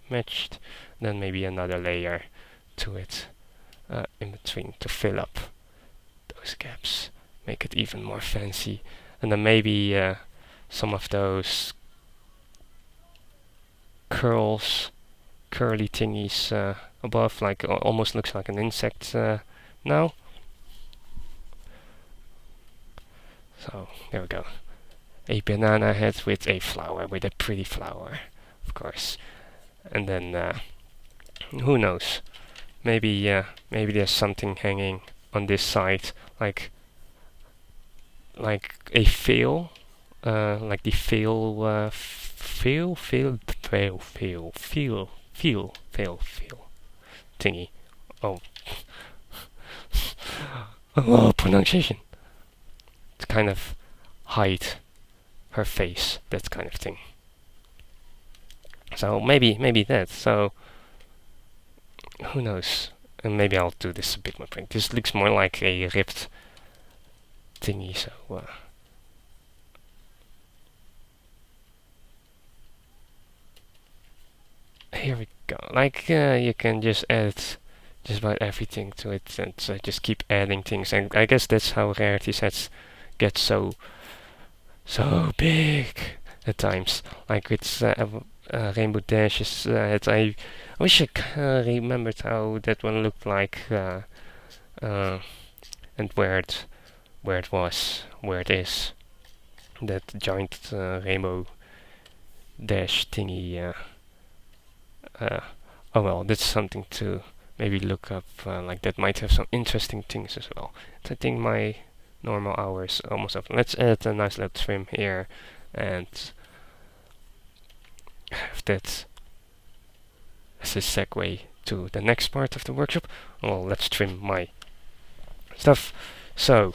matched. Then maybe another layer to it in between to fill up those gaps, make it even more fancy. And then maybe some of those curly thingies above, like almost looks like an insect now. So there we go. A banana head with a flower, with a pretty flower, of course. And then who knows? Maybe there's something hanging on this side, like a fail, like the fail thingy. Oh, oh, pronunciation. To kind of hide her face, that kind of thing. So maybe that. So who knows? And maybe I'll do this a bit more print. This looks more like a ripped thingy. So here we go. Like you can just add just about everything to it, and just keep adding things. And I guess that's how rarity sets get so big at times. Like with Rainbow Dash's head. I wish I remembered how that one looked like, and where it is. That giant Rainbow Dash thingy. Oh well, that's something to maybe look up. Like that might have some interesting things as well. I think my normal hours almost up. Let's add a nice little trim here, and have that as a segue to the next part of the workshop. Well, let's trim my stuff. So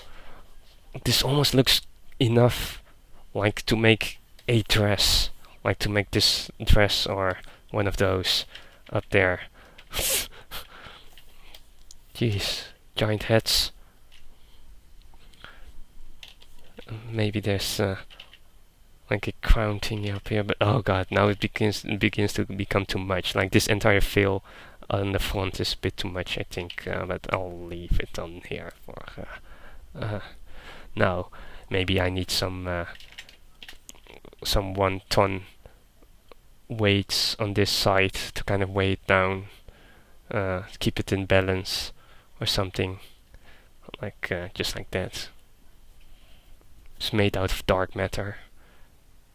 this almost looks enough like to make a dress, like to make this dress or one of those up there. Jeez, giant heads. Maybe there's like a crown thingy up here, but oh god, now it begins to become too much. Like this entire fill on the front is a bit too much, I think, but I'll leave it on here for now. Maybe I need some 1 ton weights on this side to kind of weigh it down, keep it in balance or something, like just like that. It's made out of dark matter,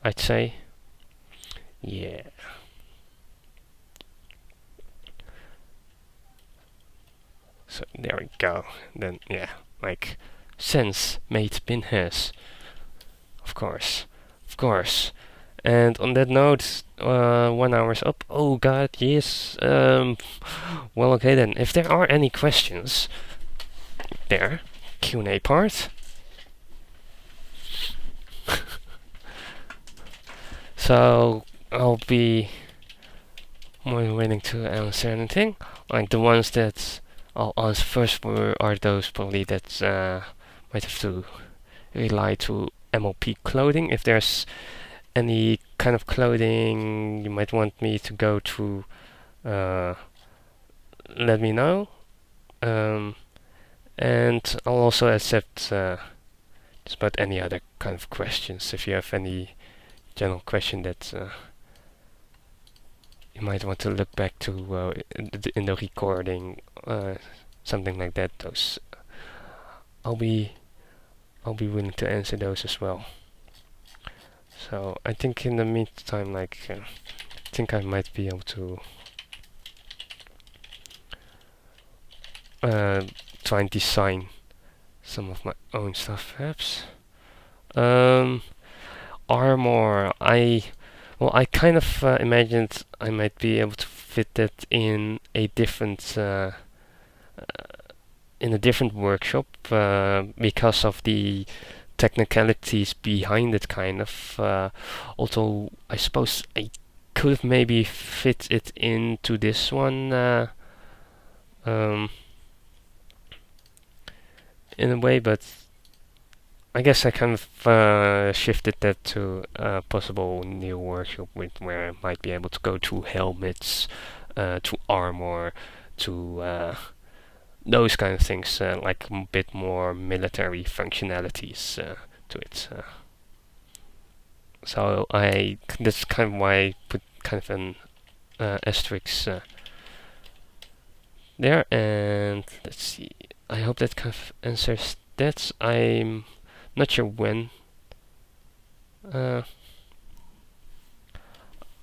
I'd say. Yeah. So there we go. Then yeah, like sense made pinheads. Of course. And on that note, 1 hour's up. Oh god, yes. Well, okay then. If there are any questions, there, Q&A part. So I'll be more than willing to answer anything. Like the ones that I'll answer first are those probably that might have to rely to MLP Clothing. If there's any kind of clothing you might want me to go through, let me know. And I'll also accept just about any other kind of questions. If you have any general question that you might want to look back to in the recording, something like that, those I'll be willing to answer those as well. So I think in the meantime, like I think I might be able to try and design some of my own stuff, perhaps. Armor, I kind of imagined I might be able to fit that in a different workshop because of the technicalities behind it, kind of. Although I suppose I could have maybe fit it into this one in a way, but I guess I kind of shifted that to a possible new workshop where I might be able to go to helmets, to armor, to those kind of things, like a bit more military functionalities to it. So that's kind of why I put kind of an asterisk there. And let's see. I hope that kind of answers that. I'm not sure when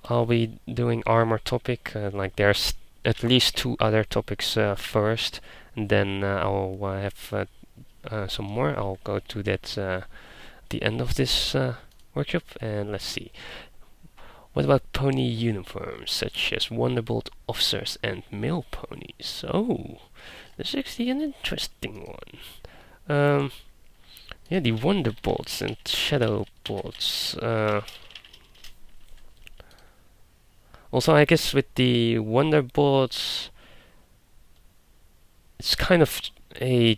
I'll be doing armor topic. Like there's at least 2 other topics first, and then I'll have some more. I'll go to that at the end of this workshop. And let's see. What about pony uniforms, such as Wonderbolt officers and male ponies? Oh, that's actually an interesting one. Yeah, the Wonderbolts and Shadow Bolts. Also, I guess with the Wonderbolts, it's kind of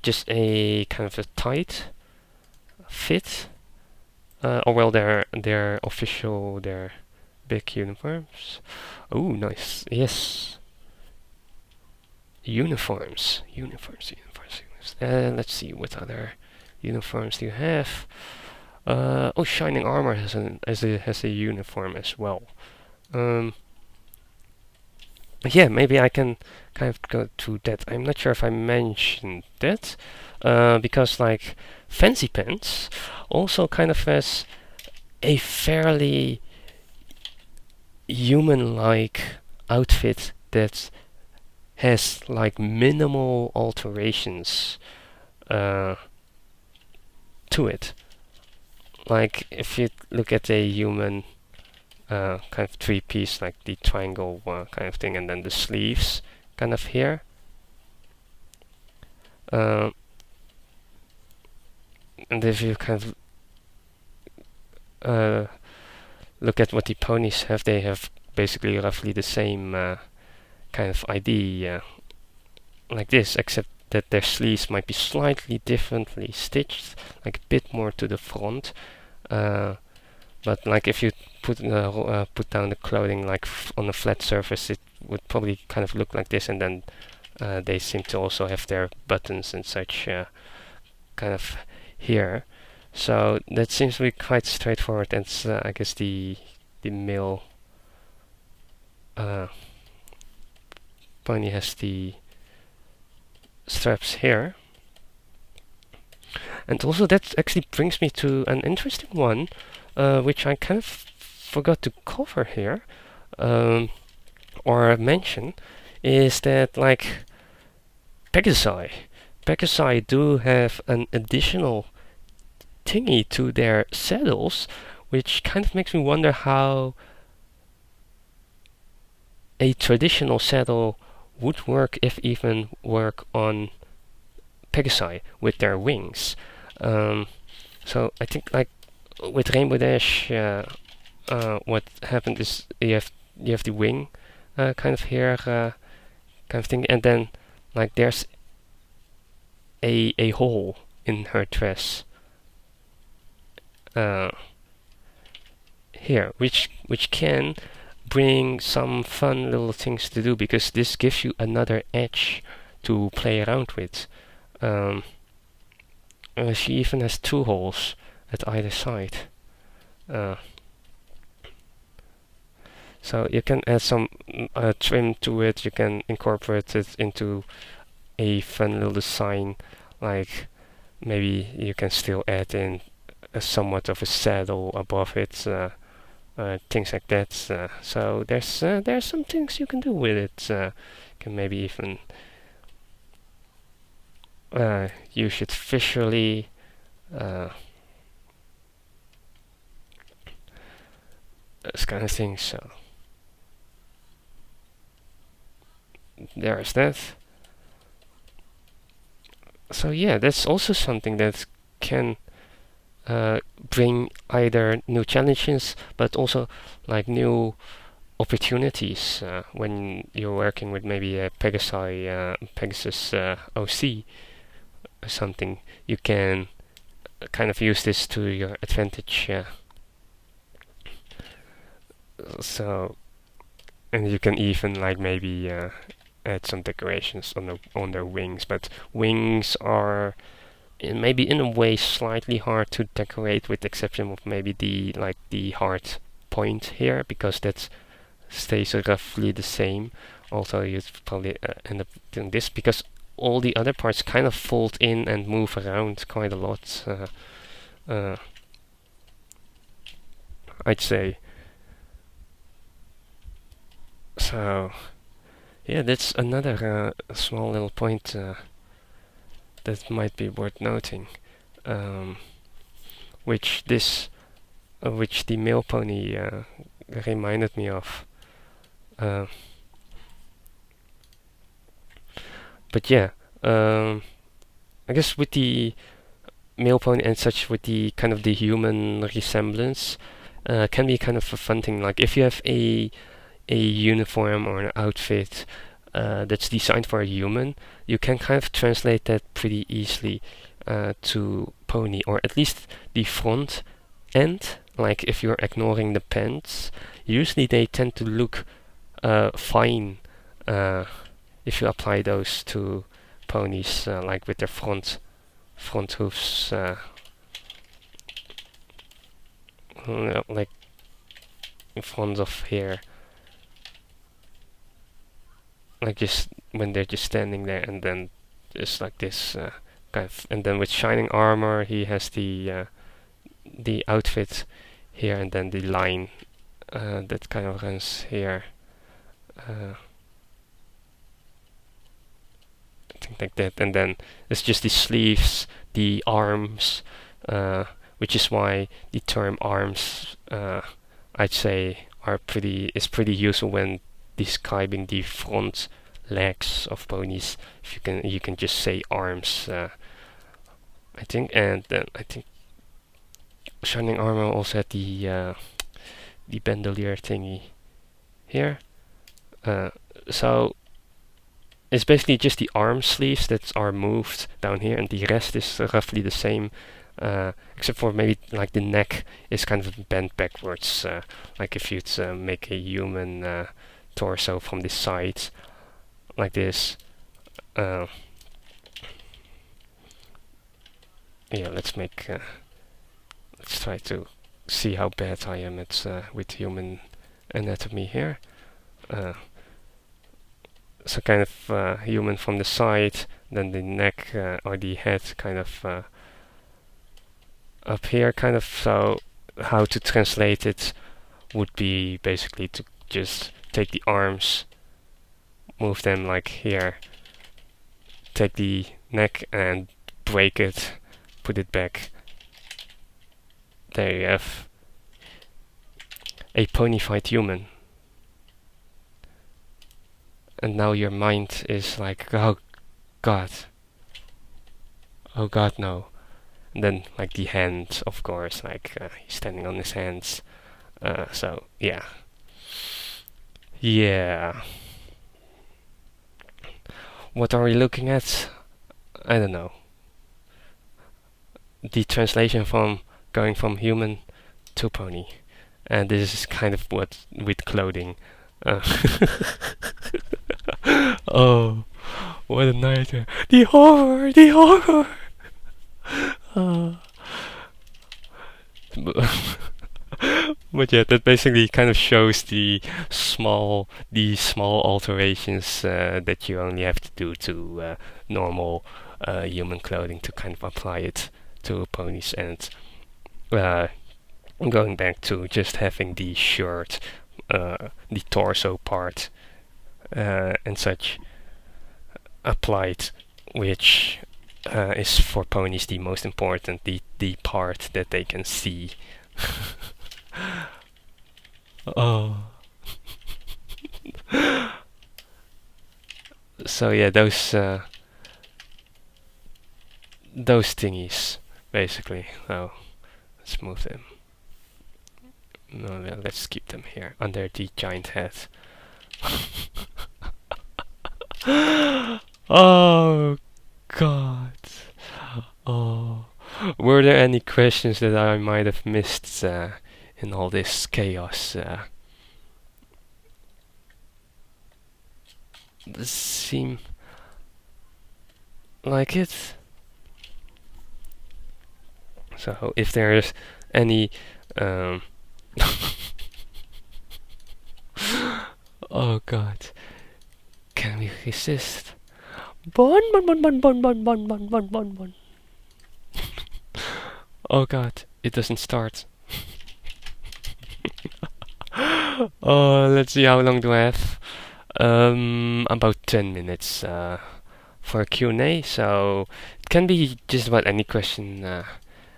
just a kind of a tight fit. Or well, they're official, they're big uniforms. Oh, nice. Yes. Uniforms. Let's see, what other uniforms do you have? Oh, Shining Armor has a uniform as well. Yeah, maybe I can kind of go to that. I'm not sure if I mentioned that, because like Fancy Pants also kind of has a fairly human-like outfit that has like minimal alterations to it. Like if you look at a human kind of 3-piece, like the triangle kind of thing, and then the sleeves kind of here. and if you kind of look at what the ponies have, they have basically roughly the same kind of idea like this, except that their sleeves might be slightly differently stitched, like a bit more to the front. But like if you put down the clothing like on a flat surface, it would probably kind of look like this, and then they seem to also have their buttons and such kind of here. So that seems to be quite straightforward, and I guess the male pony has the straps here. And also that actually brings me to an interesting one, which I kind of forgot to cover here, or mention, is that like Pegasi do have an additional thingy to their saddles, which kind of makes me wonder how a traditional saddle would work, if even work on Pegasi with their wings. So I think like with Rainbow Dash, what happened is you have the wing kind of here kind of thing, and then like there's a hole in her dress here, which can bring some fun little things to do, because this gives you another edge to play around with. She even has 2 holes at either side. So you can add some trim to it, you can incorporate it into a fun little design, like maybe you can still add in somewhat of a saddle above it, things like that. So there's some things you can do with it. You can maybe even use it visually. This kind of thing. So there's that. So yeah, that's also something that can bring either new challenges, but also like new opportunities when you're working with maybe a Pegasus OC or something. You can kind of use this to your advantage. So, and you can even like maybe add some decorations on their wings, but wings are maybe in a way slightly hard to decorate, with the exception of maybe the hard point here, because that stays roughly the same. Although you'd probably end up doing this, because all the other parts kind of fold in and move around quite a lot. I'd say. So yeah, that's another small little point that might be worth noting, which the male pony reminded me of. But yeah, I guess with the male pony and such, with the kind of the human resemblance, can be kind of a fun thing. Like if you have a uniform or an outfit that's designed for a human, you can kind of translate that pretty easily to pony, or at least the front end. Like if you're ignoring the pants, usually they tend to look fine if you apply those to ponies, like with their front hoofs, like in front of here, like just when they're just standing there, and then just like this kind of. And then with shining armor, he has the outfit here, and then the line that kind of runs here. Things like that, and then it's just the sleeves, the arms, which is why the term arms, I'd say, is pretty useful when describing the front legs of ponies. If you can just say arms, I think, and then I think Shining Armor also had the bandolier thingy here. So it's basically just the arm sleeves that are moved down here, and the rest is roughly the same, except for maybe like the neck is kind of bent backwards, like if you'd make a human torso from the side, like this. Yeah, let's try to see how bad I am at with human anatomy here. So kind of human from the side, then the neck or the head kind of up here, kind of. So how to translate it would be basically to just take the arms, move them like here, take the neck and break it, put it back. There you have a ponified human. And now your mind is like, oh god. Oh god, no. And then like the hands, of course, like he's standing on his hands. So yeah. Yeah. What are we looking at? I don't know. The translation from going from human to pony. And this is kind of what with clothing. Oh, what a nightmare. The horror! The horror! But yeah, that basically kind of shows the small alterations that you only have to do to normal human clothing to kind of apply it to ponies, and going back to just having the shirt, the torso part, and such applied, which is for ponies the most important, the part that they can see. Oh. So yeah, those thingies basically. Oh, let's move them. No, let's keep them here under the giant head. Oh god. Oh, were there any questions that I might have missed in all this chaos? Does seem like it? So if there's any oh god, can we resist? Bon bon bon bon bon bon bon bon bon bon bon. Oh god, it doesn't start. Oh, let's see, how long do I have? About 10 minutes for a Q&A, so it can be just about any question.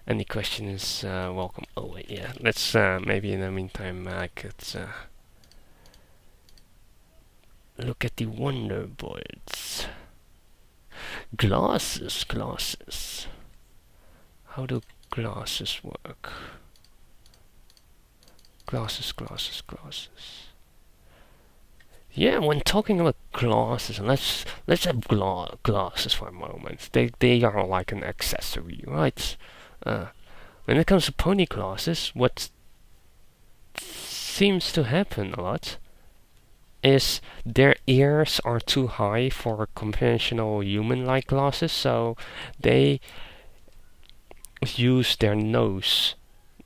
Any question is welcome. Oh wait, yeah, let's maybe in the meantime I could look at the wonder boards. Glasses. How do glasses work? Glasses. Yeah, when talking about glasses, let's have glasses for a moment. They are like an accessory, right? When it comes to pony glasses, what seems to happen a lot is their ears are too high for conventional human-like glasses, so they use their nose.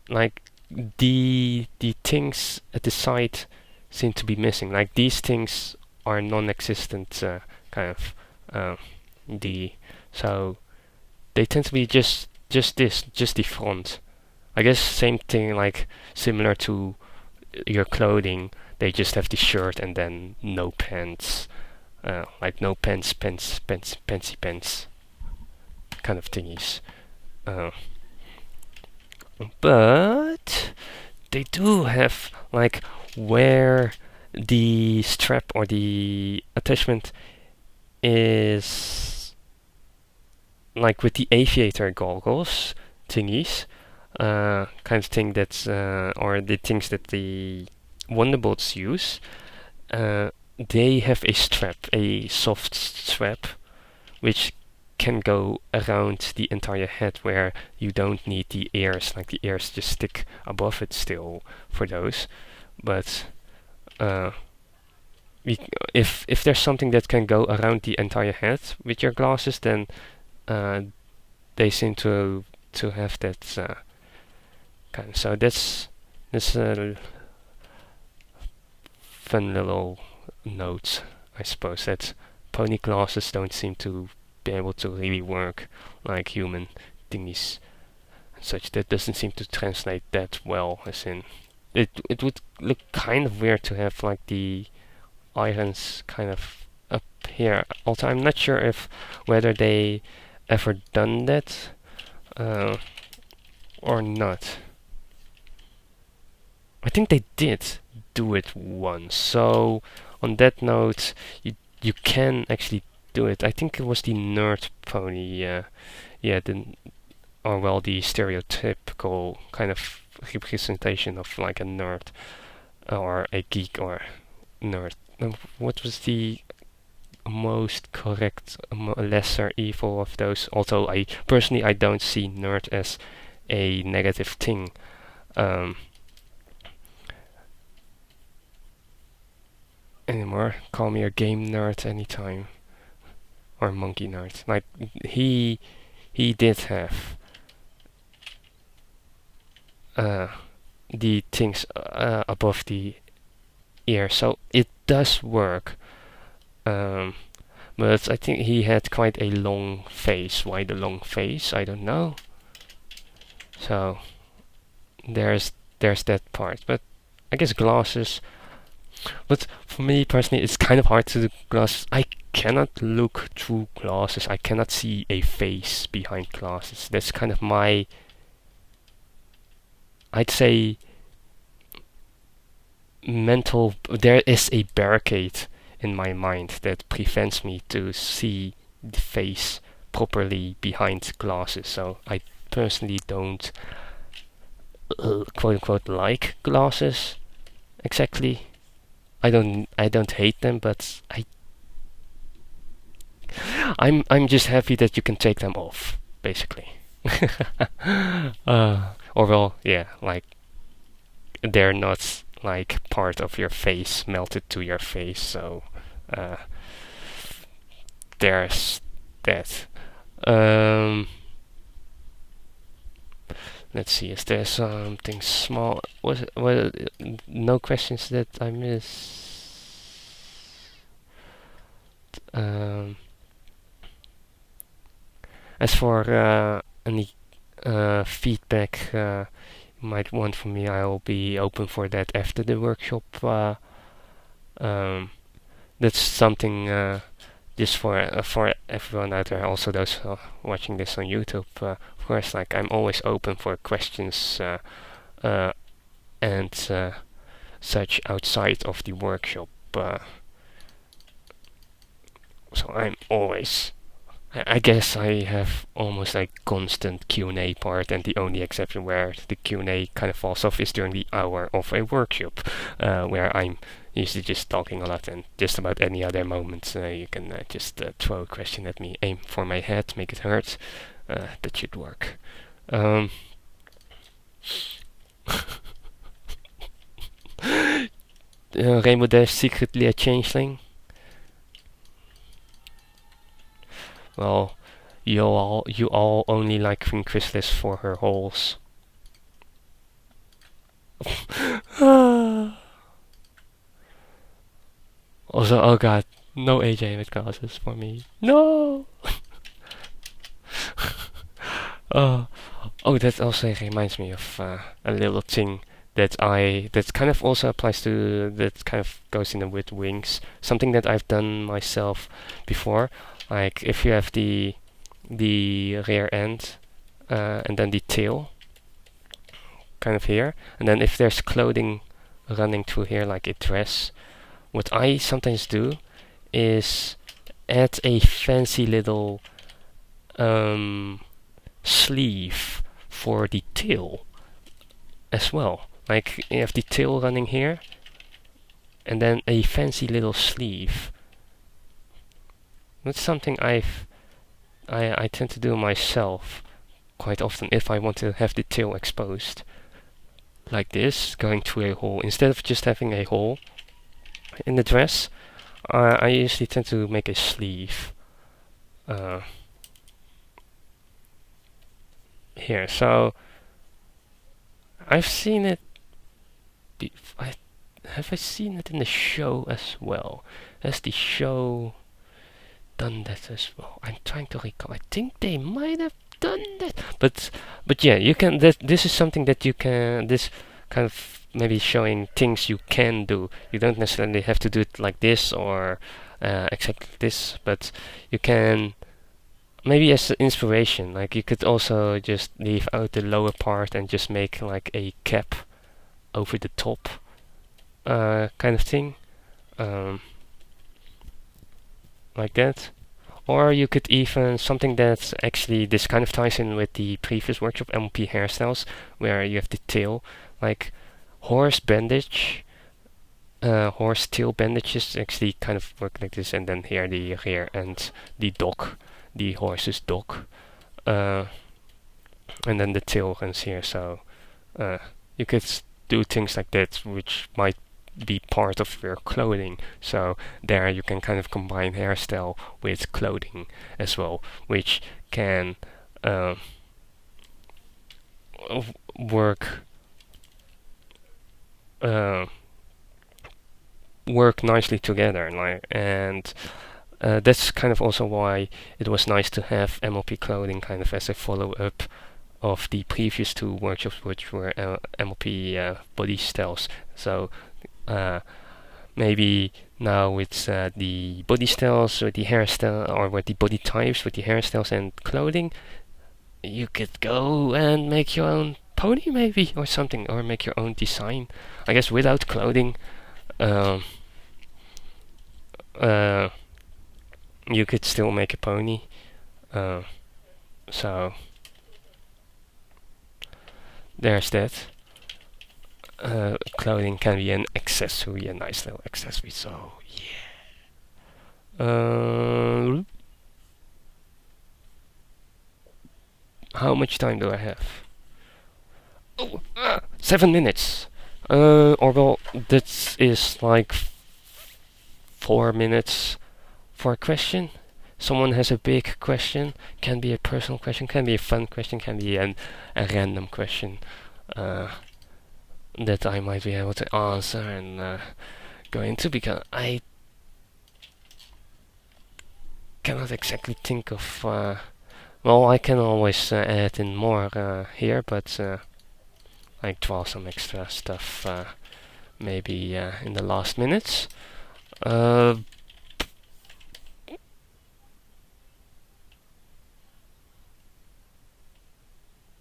Like the things at the side seem to be missing. Like these things are non-existent, kind of. So they tend to be just the front. I guess same thing, like similar to your clothing. They just have the shirt and then no pants, like no pants, fancy pants, kind of thingies. But they do have like where the strap or the attachment is like with the aviator goggles thingies, kind of thing that's or the things that the Wonderbolts use. They have a strap, a soft strap, which can go around the entire head, where you don't need the ears. Like the ears just stick above it still for those. But if there's something that can go around the entire head with your glasses, then they seem to have that kind. So that's a fun little note, I suppose, that pony glasses don't seem to be able to really work like human thingies and such. That doesn't seem to translate that well, as in it would look kind of weird to have like the irons kind of up here. Also, I'm not sure if whether they ever done that or not. I think they did do it once. So on that note, you can actually do it. I think it was the nerd pony. The stereotypical kind of representation of like a nerd or a geek or nerd. What was the most correct lesser evil of those? Although I personally don't see nerd as a negative thing. Anymore. Call me a game nerd anytime, or monkey nerd. Like he did have the things above the ear, so it does work. But I think he had quite a long face. Why the long face? I don't know. So there's that part. But I guess glasses. But for me personally, it's kind of hard to do glasses. I cannot look through glasses. I cannot see a face behind glasses. That's kind of my, I'd say, mental. There is a barricade in my mind that prevents me to see the face properly behind glasses. So I personally don't quote unquote like glasses exactly. I don't hate them, but I'm just happy that you can take them off, basically. Or well, yeah, like they're not like part of your face, melted to your face. So there's that. Let's see, is there something small? No questions that I missed? As for any feedback you might want from me, I'll be open for that after the workshop. That's something just for everyone out there, also those watching this on YouTube. Of course, like I'm always open for questions and such outside of the workshop. So I'm always, I guess I have almost like constant Q&A part, and the only exception where the Q&A kind of falls off is during the hour of a workshop, where I'm usually just talking a lot, and just about any other moment you can just throw a question at me, aim for my head, make it hurt. That should work. Rainbow Dash secretly a changeling? Well, you all only like Queen Chrysalis for her holes. Also, oh god, no AJ with glasses for me. No! Oh, that also reminds me of a little thing that kind of also applies to, that kind of goes in with wings. Something that I've done myself before. Like if you have the rear end and then the tail kind of here, and then if there's clothing running through here like a dress, what I sometimes do is add a fancy little sleeve for the tail as well. Like you have the tail running here, and then a fancy little sleeve. That's something I tend to do myself quite often if I want to have the tail exposed. Like this, going through a hole. Instead of just having a hole in the dress, I usually tend to make a sleeve. Here, so I've seen it. Have I seen it in the show as well? Has the show done that as well? I'm trying to recall. I think they might have done that, but yeah, you can. This is something that you can. This kind of maybe showing things you can do. You don't necessarily have to do it like this or exactly this, but you can. Maybe as an inspiration, like you could also just leave out the lower part and just make like a cap over the top, kind of thing, like that. Or you could even something that actually this kind of ties in with the previous workshop, MLP hairstyles, where you have the tail, like horse bandage, horse tail bandages actually kind of work like this, and then here the rear and the dog. The horse's dog, and then the tail runs here. So you could do things like that, which might be part of your clothing. So there you can kind of combine hairstyle with clothing as well, which can work nicely together, and that's kind of also why it was nice to have MLP Clothing kind of as a follow-up of the previous two workshops, which were MLP body styles. So maybe now with the body styles, or the hairstyle, or with the body types, with the hairstyles and clothing, you could go and make your own pony maybe, or something, or make your own design. I guess without clothing, you could still make a pony. So there's that. Clothing can be an accessory, a nice little accessory. So yeah. How much time do I have? Oh, 7 minutes. Or well, that is like 4 minutes for a question. Someone has a big question, can be a personal question, can be a fun question, can be a random question that I might be able to answer and go into, because I cannot exactly think of. Well, I can always add in more here, but like draw some extra stuff maybe in the last minutes.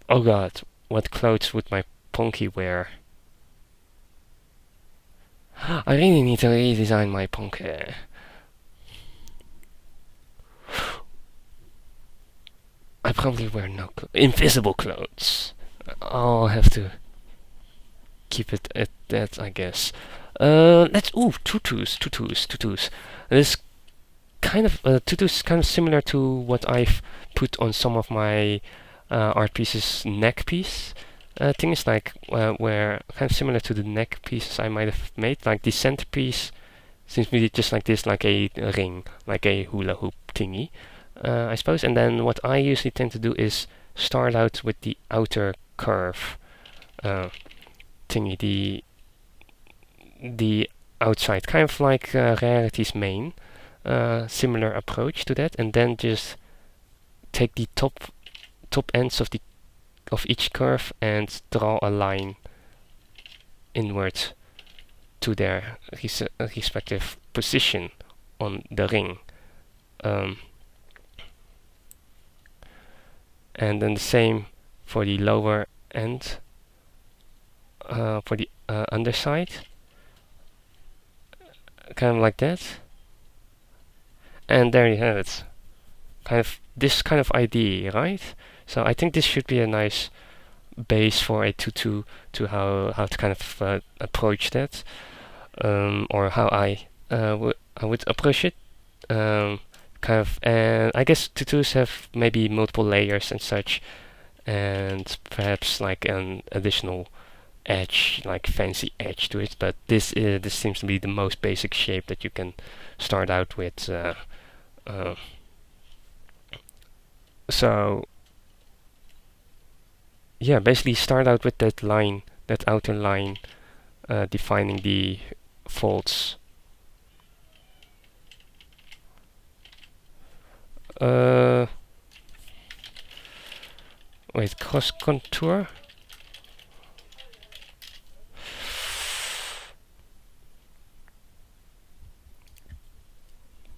Oh god, what clothes would my Ponky wear? I really need to redesign my Ponky. I probably wear no invisible clothes. I'll have to keep it at that, I guess. Tutus. This kind of tutus kind of similar to what I've put on some of my art pieces, neck piece things, like where kind of similar to the neck pieces I might have made, like the centerpiece seems to be just like this, like a ring, like a hula hoop thingy, I suppose. And then what I usually tend to do is start out with the outer curve thingy, the outside, kind of like Rarity's main, similar approach to that, and then just take the top ends of each curve and draw a line inward to their respective position on the ring, and then the same for the lower end, for the underside, kind of like that. And there you have it. kind of this kind of idea, right? So I think this should be a nice base for a tutu to how to kind of approach that, or how I would approach it. Kind of, and I guess tutus have maybe multiple layers and such, and perhaps like an additional edge, like fancy edge to it. But this seems to be the most basic shape that you can start out with. So yeah, basically start out with that line, that outer line, defining the folds. Wait, cross contour.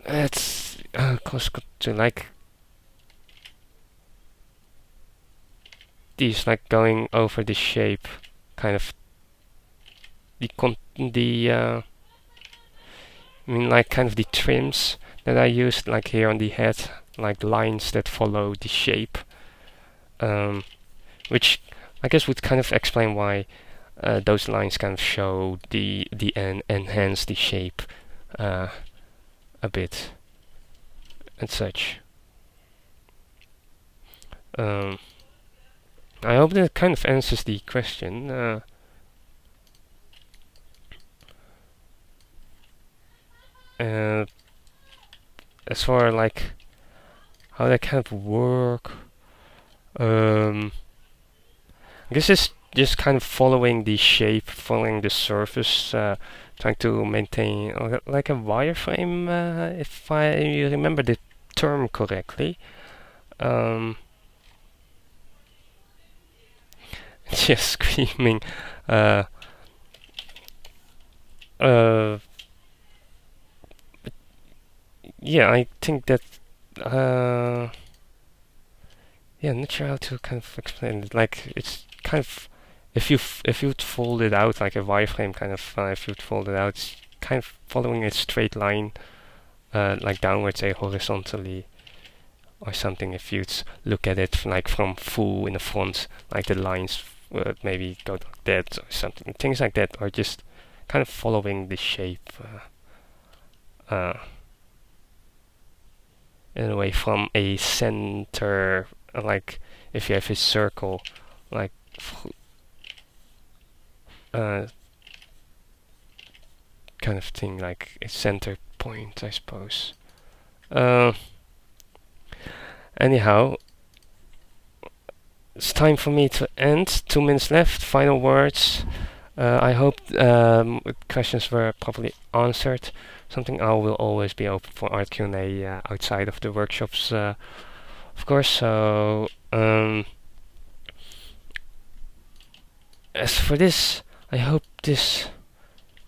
It's cross contour, like these, like going over the shape, kind of I mean, like kind of the trims that I used, like here on the head, like lines that follow the shape, which I guess would kind of explain why those lines kind of show the enhance the shape a bit and such. I hope that kind of answers the question. As for like how that kind of work, I guess it's just kind of following the shape, following the surface, trying to maintain like a wireframe, if I remember the term correctly. Just screaming. Yeah, I think that. Yeah, I'm not sure how to kind of explain it. Like it's kind of if you'd fold it out like a wireframe kind of, if you'd fold it out, it's kind of following a straight line, like downwards, say horizontally, or something. If you'd look at it like from full in the front, like the lines maybe go like that or something, things like that, or just kind of following the shape. In a way, from a center, like if you have a circle, like kind of thing, like a center point, I suppose. Anyhow, it's time for me to end. 2 minutes left. Final words. I hope questions were properly answered. Something I will always be open for art Q&A outside of the workshops, of course. So as for this, I hope this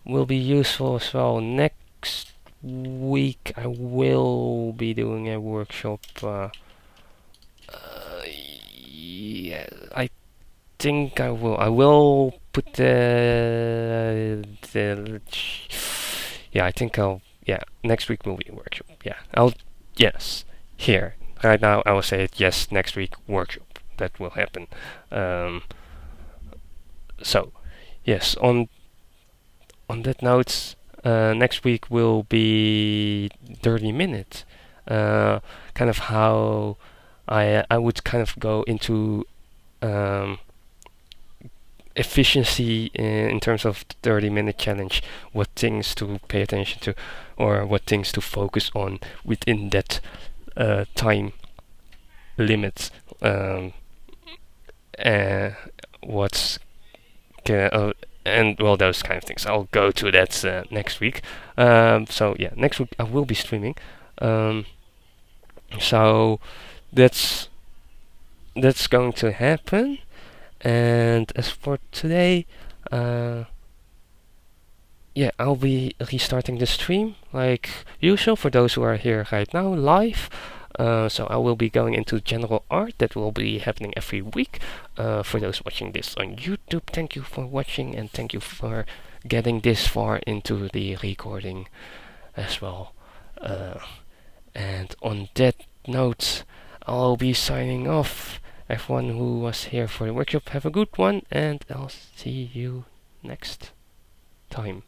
will be useful as well. Next week I will be doing a workshop. Yeah, I think I will. I will put the yeah, I think I'll. Yeah, next week will be a workshop. Yeah, I'll. Yes, here right now I will say it. Yes, next week workshop. That will happen. So, yes. On that note, next week will be 30 minutes. Kind of how I would kind of go into efficiency in terms of the 30-minute challenge, what things to pay attention to, or what things to focus on within that time limit. What's and well, those kind of things. I'll go to that next week. So yeah, next week I will be streaming. So that's going to happen. And as for today, yeah, I'll be restarting the stream like usual for those who are here right now live. So I will be going into general art. That will be happening every week. For those watching this on YouTube, thank you for watching, and thank you for getting this far into the recording as well. And on that note, I'll be signing off. Everyone who was here for the workshop, have a good one, and I'll see you next time.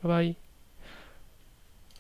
Bye bye.